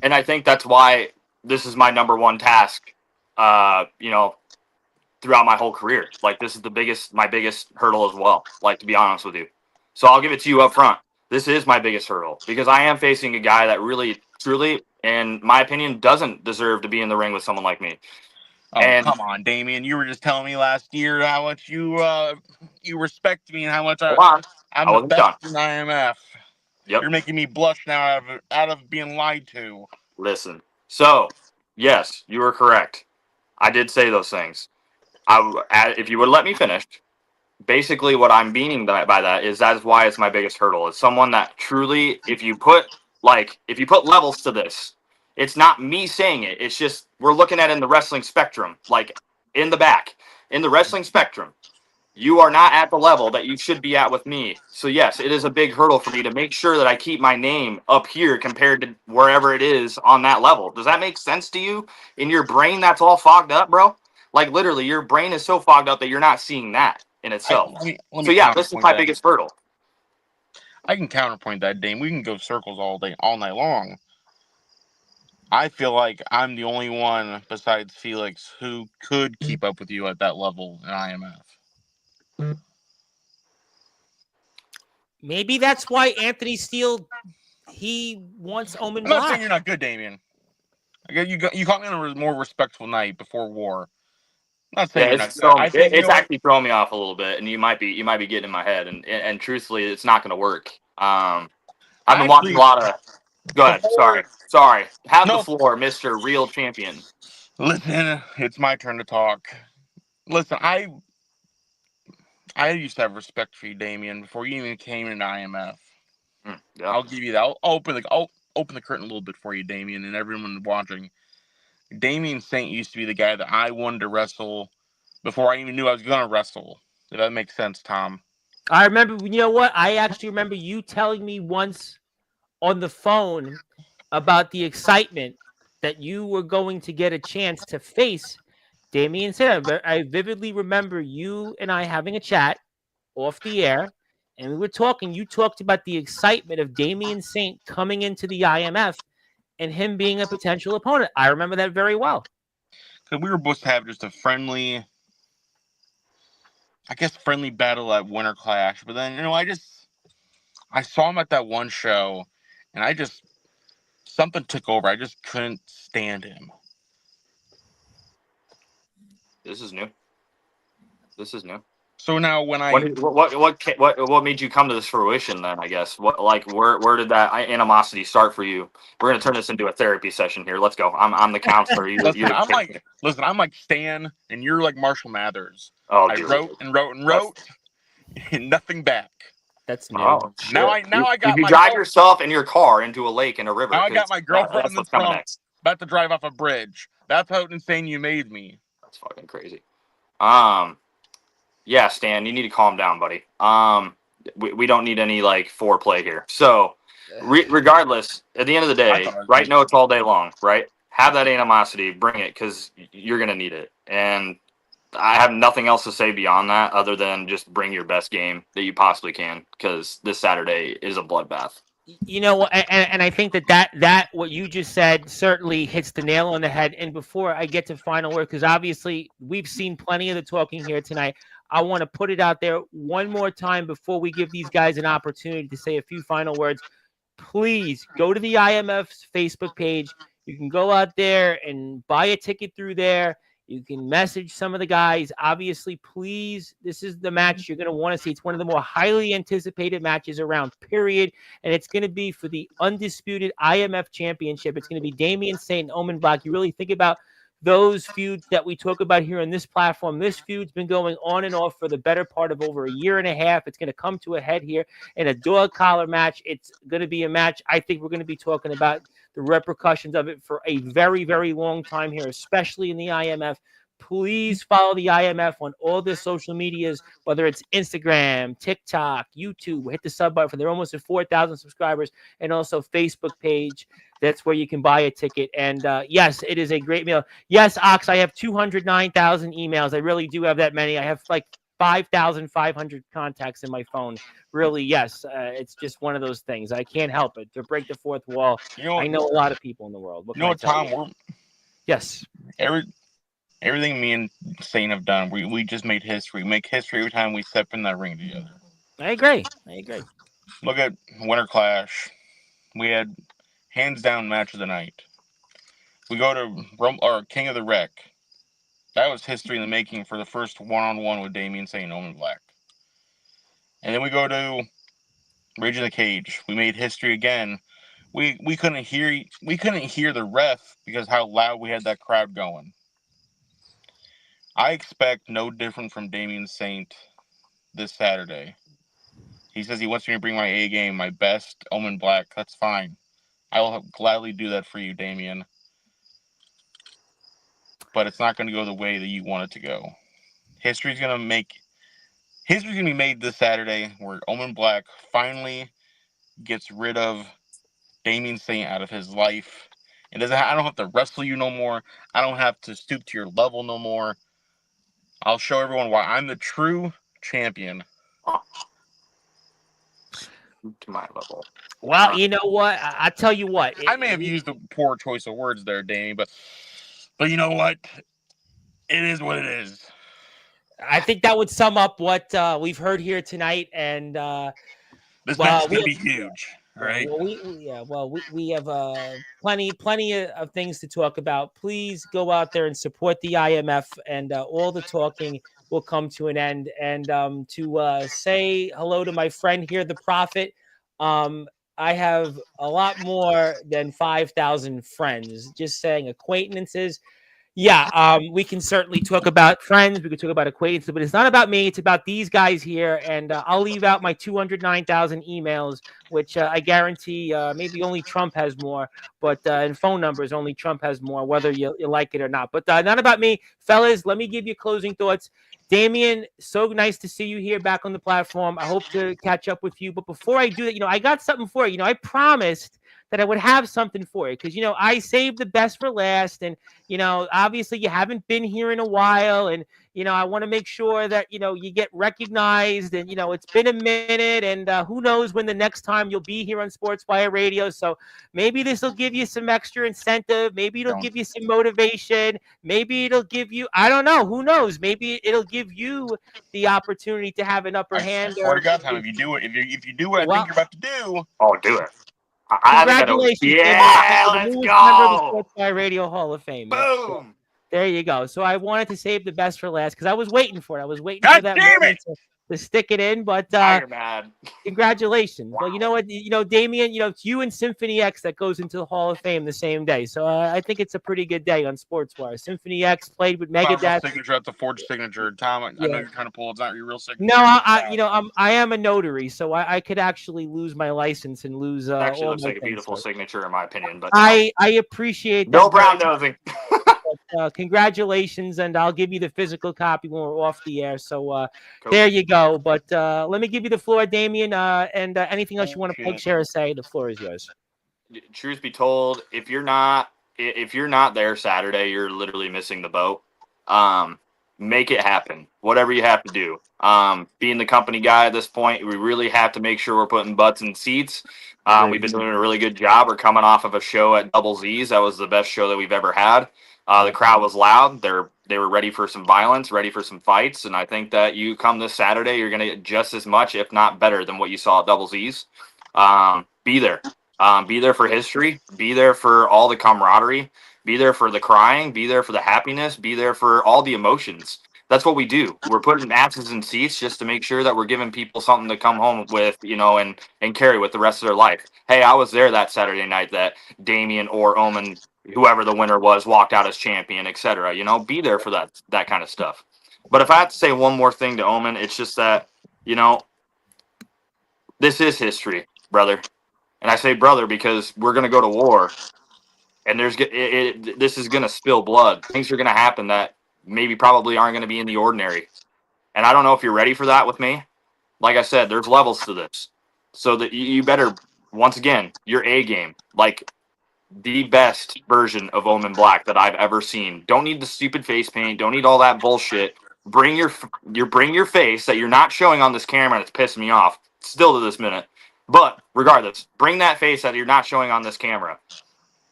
[SPEAKER 4] And I think that's why this is my number one task, throughout my whole career. Like, this is my biggest hurdle as well, like, to be honest with you. So I'll give it to you up front. This is my biggest hurdle because I am facing a guy that really, truly, in my opinion, doesn't deserve to be in the ring with someone like me.
[SPEAKER 5] Oh, come on, Damian. You were just telling me last year how much you respect me and how much I'm the best in IMF.
[SPEAKER 4] Yep.
[SPEAKER 5] You're making me blush now out of being lied to.
[SPEAKER 4] Listen. So, yes, you were correct. I did say those things. If you would let me finish, basically what I'm meaning by that is why it's my biggest hurdle. It's someone that truly, if you put levels to this, it's not me saying it. It's just we're looking at it in the wrestling spectrum, like in the back. In the wrestling spectrum, you are not at the level that you should be at with me. So, yes, it is a big hurdle for me to make sure that I keep my name up here compared to wherever it is on that level. Does that make sense to you? In your brain, that's all fogged up, bro? Like, literally, your brain is so fogged up that you're not seeing that in itself. This is my biggest hurdle.
[SPEAKER 5] I can counterpoint that, Dame. We can go circles all night long. I feel like I'm the only one besides Felix who could keep up with you at that level in IMF.
[SPEAKER 1] Maybe that's why Anthony Steele he wants Omen
[SPEAKER 5] I'm not saying
[SPEAKER 1] Black.
[SPEAKER 5] you're not good, Damien. You caught me on a more respectful night before war. I'm not saying
[SPEAKER 4] Yeah,
[SPEAKER 5] you're not good. I think
[SPEAKER 4] it's actually throwing me off a little bit, and you might be getting in my head, and truthfully, it's not going to work. I've been watching a lot of. Go ahead. Sorry. Have the floor, Mister Real Champion.
[SPEAKER 5] Listen, it's my turn to talk. Listen, I used to have respect for you, Damien, before you even came into IMF.
[SPEAKER 4] Yeah.
[SPEAKER 5] I'll give you that. I'll open the curtain a little bit for you, Damien, and everyone watching. Damien Saint used to be the guy that I wanted to wrestle before I even knew I was going to wrestle. If that makes sense, Tom.
[SPEAKER 1] I remember, you know what? I actually remember you telling me once on the phone about the excitement that you were going to get a chance to face Damian Saint. I vividly remember you and I having a chat off the air, and we were talking. You talked about the excitement of Damian Saint coming into the IMF and him being a potential opponent. I remember that very well.
[SPEAKER 5] Because we were supposed to have just a friendly battle at Winter Clash. But then, I saw him at that one show, and something took over. I just couldn't stand him.
[SPEAKER 4] This is new.
[SPEAKER 5] So now when
[SPEAKER 4] What made you come to this fruition then? I guess where did that animosity start for you? We're gonna turn this into a therapy session here. Let's go. I'm the counselor.
[SPEAKER 5] I'm like Stan, and you're like Marshall Mathers.
[SPEAKER 4] Oh,
[SPEAKER 5] I
[SPEAKER 4] dude.
[SPEAKER 5] wrote and wrote and wrote, and nothing back.
[SPEAKER 1] That's new.
[SPEAKER 4] Oh, shit.
[SPEAKER 5] Now I got
[SPEAKER 4] you
[SPEAKER 5] my
[SPEAKER 4] drive yourself in your car into a lake and a river.
[SPEAKER 5] Now I got my girlfriend
[SPEAKER 4] that's
[SPEAKER 5] in the
[SPEAKER 4] what's coming
[SPEAKER 5] trunk,
[SPEAKER 4] next.
[SPEAKER 5] about to drive off a bridge. That's how insane you made me.
[SPEAKER 4] That's fucking crazy. Yeah, Stan, you need to calm down, buddy. We don't need any foreplay here. So, regardless, at the end of the day, write notes all day long, right? Have that animosity, bring it, because you're gonna need it. And I have nothing else to say beyond that, other than just bring your best game that you possibly can, because this Saturday is a bloodbath.
[SPEAKER 1] You know, and I think that what you just said certainly hits the nail on the head. And before I get to final word, because obviously we've seen plenty of the talking here tonight, I want to put it out there one more time before we give these guys an opportunity to say a few final words. Please go to the IMF's Facebook page. You can go out there and buy a ticket through there. You can message some of the guys. Obviously, please, this is the match you're going to want to see. It's one of the more highly anticipated matches around, period. And it's going to be for the undisputed IMF championship. It's going to be Damian Saint and Omen Black. You really think about those feuds that we talk about here on this platform. This feud's been going on and off for the better part of over a year and a half. It's going to come to a head here in a dog collar match. It's going to be a match I think we're going to be talking about the repercussions of it for a very, very long time here, especially in the IMF. Please follow the IMF on all their social medias, whether it's Instagram, TikTok, YouTube. Hit the sub button. They're almost at 4,000 subscribers, and also Facebook page. That's where you can buy a ticket. And yes, it is a great meal. Yes, Ox, I have 209,000 emails. I really do have that many. I have 5,500 contacts in my phone. Really, yes, it's just one of those things. I can't help it. To break the fourth wall, I know a lot of people in the world.
[SPEAKER 5] Tom?
[SPEAKER 1] Yes.
[SPEAKER 5] Everything me and Saint have done, we just made history. We make history every time we step in that ring together.
[SPEAKER 1] I agree.
[SPEAKER 5] Look at Winter Clash. We had hands down match of the night. We go to King of the Wreck. That was history in the making for the first one-on-one with Damian Saint and Omen Black. And then we go to Rage in the Cage. We made history again. We couldn't hear the ref because how loud we had that crowd going. I expect no different from Damian Saint this Saturday. He says he wants me to bring my A game, my best, Omen Black. That's fine. I will gladly do that for you, Damian. But it's not going to go the way that you want it to go. History's going to be made this Saturday where Omen Black finally gets rid of Damian Saint out of his life. I don't have to wrestle you no more. I don't have to stoop to your level no more. I'll show everyone why I'm the true champion.
[SPEAKER 4] To my level.
[SPEAKER 1] Well, you know what? I tell you what.
[SPEAKER 5] I may have used a poor choice of words there, Danny, but you know what? It is what it is.
[SPEAKER 1] I think that would sum up what we've heard here tonight. And
[SPEAKER 5] this match is going to be huge. right?
[SPEAKER 1] Well, we have plenty of things to talk about. Please go out there and support the IMF, and all the talking will come to an end. And to say hello to my friend here, the Prophet. I have a lot more than 5,000 friends. Just saying, acquaintances. Yeah, we can certainly talk about friends. We could talk about acquaintances, but it's not about me. It's about these guys here. And I'll leave out my 209,000 emails, which I guarantee maybe only Trump has more, but and phone numbers, only Trump has more, whether you like it or not. But not about me. Fellas, let me give you closing thoughts. Damien, so nice to see you here back on the platform. I hope to catch up with you. But before I do that, I got something for you. I promised that I would have something for you because, I saved the best for last. And, obviously you haven't been here in a while. And, I want to make sure that, you get recognized. And, it's been a minute. And who knows when the next time you'll be here on Sportswire Radio. So maybe this will give you some extra incentive. Maybe it'll give you some motivation. Maybe it'll give you, I don't know. Who knows? Maybe it'll give you the opportunity to have an upper hand.
[SPEAKER 5] I swear to God, Tom, if you do it, if you do what I think you're about to do,
[SPEAKER 4] do it. I think I know.
[SPEAKER 1] Congratulations.
[SPEAKER 4] Yeah,
[SPEAKER 1] the
[SPEAKER 4] let's
[SPEAKER 1] newest member of the
[SPEAKER 4] go.
[SPEAKER 1] Sportswire Radio Hall of Fame. Yep.
[SPEAKER 4] Boom.
[SPEAKER 1] There you go. So I wanted to save the best for last because I was waiting for it. I was waiting
[SPEAKER 5] God
[SPEAKER 1] for that
[SPEAKER 5] damn
[SPEAKER 1] moment to stick it in. But
[SPEAKER 4] You're mad.
[SPEAKER 1] congratulations.
[SPEAKER 4] Wow.
[SPEAKER 1] Well, you know what? Damien, it's you and Symphony X that goes into the Hall of Fame the same day. So I think it's a pretty good day on Sportswire. Symphony X played with Megadeth.
[SPEAKER 5] Signature, that's a forged signature. Tom, I know you're trying to pull. It's not your real signature.
[SPEAKER 1] No, I am a notary, so I could actually lose my license and lose.
[SPEAKER 4] Actually,
[SPEAKER 1] all
[SPEAKER 4] looks
[SPEAKER 1] my
[SPEAKER 4] like a beautiful
[SPEAKER 1] things.
[SPEAKER 4] signature, in my opinion. But
[SPEAKER 1] I appreciate that.
[SPEAKER 4] no brown nosing.
[SPEAKER 1] Congratulations, and I'll give you the physical copy when we're off the air. So cool. There you go. But let me give you the floor, Damien, and anything else you want to plug, share, or say. The floor is yours.
[SPEAKER 4] Truth be told, if you're not there Saturday, you're literally missing the boat. Make it happen. Whatever you have to do. Being the company guy at this point, we really have to make sure we're putting butts in seats. We've been doing a really good job. We're coming off of a show at Double Z's. That was the best show that we've ever had. The crowd was loud. They were ready for some violence, ready for some fights. And I think that you come this Saturday, you're going to get just as much, if not better, than what you saw at Double Z's. Be there. Be there for history. Be there for all the camaraderie. Be there for the crying. Be there for the happiness. Be there for all the emotions. That's what we do. We're putting asses in seats just to make sure that we're giving people something to come home with, and carry with the rest of their life. Hey, I was there that Saturday night that Damien or Omen, whoever the winner was, walked out as champion, etc. Be there for that kind of stuff. But if I have to say one more thing to Omen, it's just that, this is history, brother. And I say brother because we're going to go to war. And this is going to spill blood. Things are going to happen that maybe probably aren't going to be in the ordinary. And I don't know if you're ready for that with me. Like I said, there's levels to this. So that you better, once again, your A game. Like the best version of Omen Black that I've ever seen. Don't need the stupid face paint. Don't need all that bullshit. Bring your face that you're not showing on this camera and it's pissing me off. Still to this minute. But regardless, bring that face that you're not showing on this camera.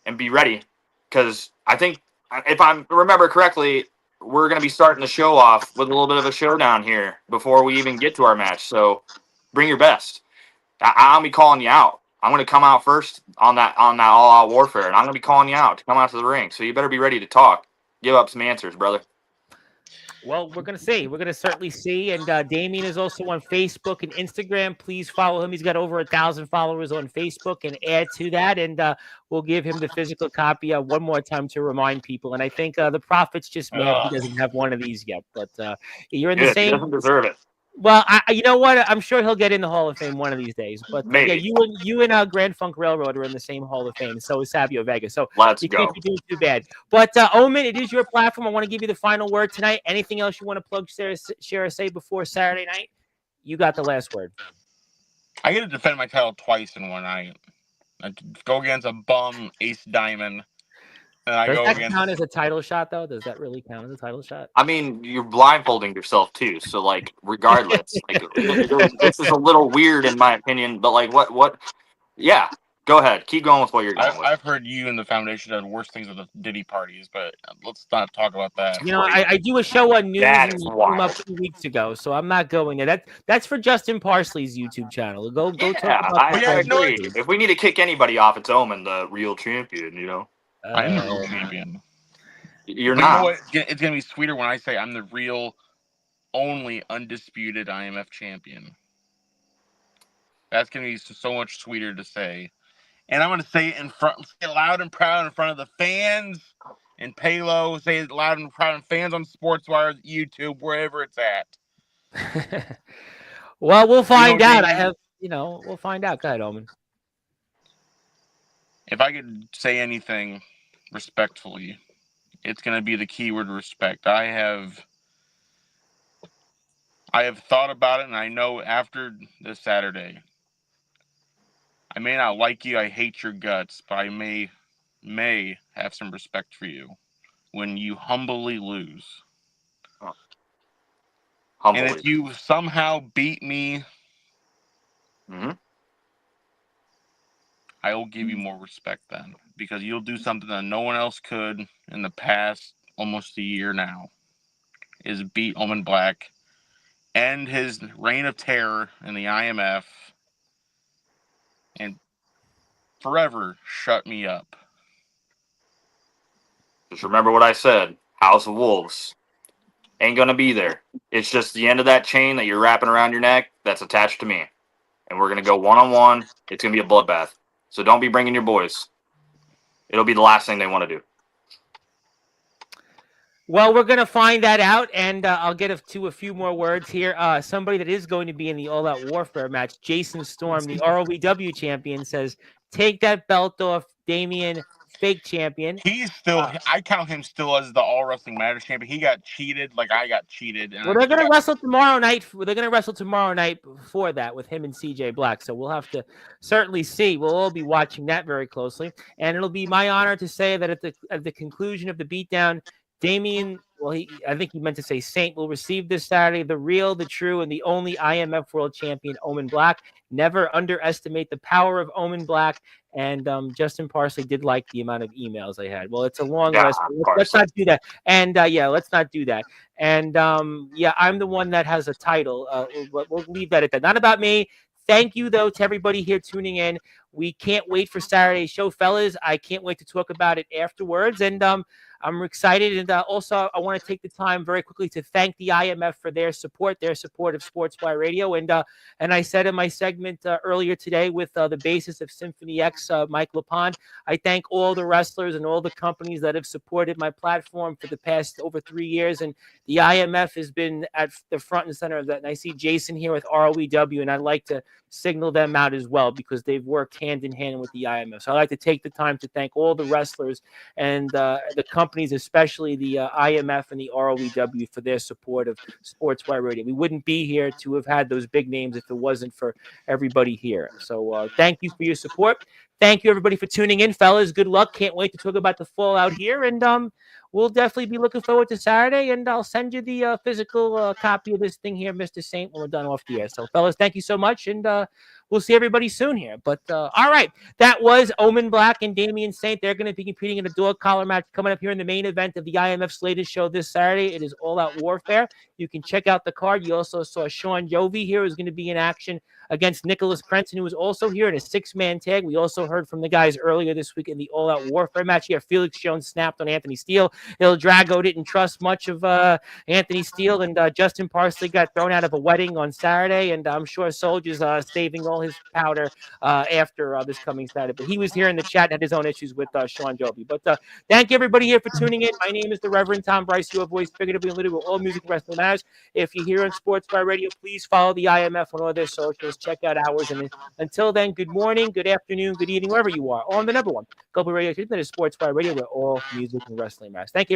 [SPEAKER 4] And be ready, because I think, if I remember correctly, we're going to be starting the show off with a little bit of a showdown here before we even get to our match. So bring your best. I'll be calling you out. I'm going to come out first on that all-out warfare, and I'm going to be calling you out to come out to the ring. So you better be ready to talk. Give up some answers, brother.
[SPEAKER 1] Well, we're going to see. We're going to certainly see. And Damien is also on Facebook and Instagram. Please follow him. He's got over 1,000 followers on Facebook, and add to that. And we'll give him the physical copy one more time to remind people. And I think the Prophet's just mad he doesn't have one of these yet. But you're in the same.
[SPEAKER 4] He doesn't deserve it.
[SPEAKER 1] Well, you know what? I'm sure he'll get in the Hall of Fame one of these days. But
[SPEAKER 4] maybe.
[SPEAKER 1] Yeah, you and Grand Funk Railroad are in the same Hall of Fame, and so is Savio Vega. So
[SPEAKER 4] let's
[SPEAKER 1] you
[SPEAKER 4] go.
[SPEAKER 1] can't be doing too bad. But Omen, it is your platform. I want to give you the final word tonight. Anything else you want to plug, share, or say before Saturday night? You got the last word.
[SPEAKER 5] I get to defend my title twice in one night. I go against a bum Ace Diamond.
[SPEAKER 1] Does that count as a title shot, though? Does that really count as a title shot?
[SPEAKER 4] I mean, you're blindfolding yourself, too. So, regardless. This is a little weird, in my opinion. But, what? Yeah. Go ahead. Keep going with what you're going with.
[SPEAKER 5] I've heard you and the foundation done worse things at the Diddy parties, but let's not talk about that.
[SPEAKER 1] You know, I do a show on news
[SPEAKER 4] That
[SPEAKER 1] and
[SPEAKER 4] is
[SPEAKER 1] it came up
[SPEAKER 4] wild.
[SPEAKER 1] 2 weeks ago, so I'm not going there. That's for Justin Parsley's YouTube channel. Go
[SPEAKER 4] Yeah,
[SPEAKER 1] talk about
[SPEAKER 4] I
[SPEAKER 1] that.
[SPEAKER 5] you know what?
[SPEAKER 4] agree. If we need to kick anybody off, it's Omen, the real champion, you know?
[SPEAKER 5] I am the real champion.
[SPEAKER 4] You're
[SPEAKER 5] But you know
[SPEAKER 4] not.
[SPEAKER 5] what? It's gonna be sweeter when I say I'm the real, only undisputed IMF champion. That's gonna be so much sweeter to say, and I'm gonna say it say it loud and proud in front of the fans and Palo. Say it loud and proud in fans on Sportswire, YouTube, wherever it's at.
[SPEAKER 1] Well, we'll find out.
[SPEAKER 5] Damien?
[SPEAKER 1] We'll find out. Go ahead, Omen.
[SPEAKER 5] If I could say anything respectfully, it's gonna be the keyword respect. I have thought about it, and I know after this Saturday, I may not like you, I hate your guts, but I may have some respect for you when you humbly lose.
[SPEAKER 4] Humbly.
[SPEAKER 5] And if you somehow beat me, I will give you more respect then, because you'll do something that no one else could in the past almost a year now, is beat Omen Black, end his reign of terror in the IMF, and forever shut me up.
[SPEAKER 4] Just remember what I said. House of Wolves ain't going to be there. It's just the end of that chain that you're wrapping around your neck that's attached to me. And we're going to go one-on-one. It's going to be a bloodbath. So don't be bringing your boys. It'll be the last thing they want to do.
[SPEAKER 1] Well, we're going to find that out, and I'll get to a few more words here. Somebody that is going to be in the all-out warfare match, Jason Storm, the ROVW champion, says, take that belt off Damien, fake champion.
[SPEAKER 5] He's still, I count him still as the All Wrestling Matters champion. He got cheated like I got cheated. And
[SPEAKER 1] Well, they're going to wrestle tomorrow night. They're going to wrestle tomorrow night before that with him and CJ Black. So we'll have to certainly see. We'll all be watching that very closely. And it'll be my honor to say that at the conclusion of the beatdown, Damien, I think he meant to say Saint, will receive this Saturday the real, the true, and the only IMF World Champion, Omen Black. Never underestimate the power of Omen Black. And Justin Parsley did like the amount of emails I had. Well, it's a long list. Let's not do that. And let's not do that. And I'm the one that has a title. We'll leave that at that. Not about me. Thank you, though, to everybody here tuning in. We can't wait for Saturday's show, fellas. I can't wait to talk about it afterwards. And I'm excited. And also, I want to take the time very quickly to thank the IMF for their support of Sportswire Radio. And I said in my segment earlier today with the basis of Symphony X, Mike LaPond, I thank all the wrestlers and all the companies that have supported my platform for the past over 3 years. And the IMF has been at the front and center of that. And I see Jason here with ROEW, and I'd like to signal them out as well because they've worked hand in hand with the IMF. So I'd like to take the time to thank all the wrestlers and the companies, especially the IMF and the ROEW, for their support of Sportswire Radio. We wouldn't be here to have had those big names if it wasn't for everybody here. So thank you for your support. Thank you, everybody, for tuning in, fellas. Good luck. Can't wait to talk about the fallout here. And we'll definitely be looking forward to Saturday. And I'll send you the physical copy of this thing here, Mr. Saint, when we're done off the air. So, fellas, thank you so much. And we'll see everybody soon here. But all right, that was Omen Black and Damien Saint. They're going to be competing in a dog collar match coming up here in the main event of the IMF's latest show this Saturday. It is All Out Warfare. You can check out the card. You also saw Sean Jovi here, who's going to be in action against Nicholas Prenton, who was also here in a 6-man tag. We also heard from the guys earlier this week in the All Out Warfare match here. Felix Jones snapped on Anthony Steele. Il Drago didn't trust much of Anthony Steele, and Justin Parsley got thrown out of a wedding on Saturday, and I'm sure Soldier's saving all his powder after this coming Saturday. But he was here in the chat and had his own issues with Sean Jovi. But thank you, everybody, here for tuning in. My name is the Reverend Tom Bryce, your voice, figuratively and literally, with all music and wrestling matters. If you're here on Sportswire Radio, please follow the IMF on all their socials. Check out ours. And until then, good morning, good afternoon, good evening, wherever you are. On the number one, Global Radio, that is Sportswire Radio, where all music and wrestling matters. Thank you, everybody.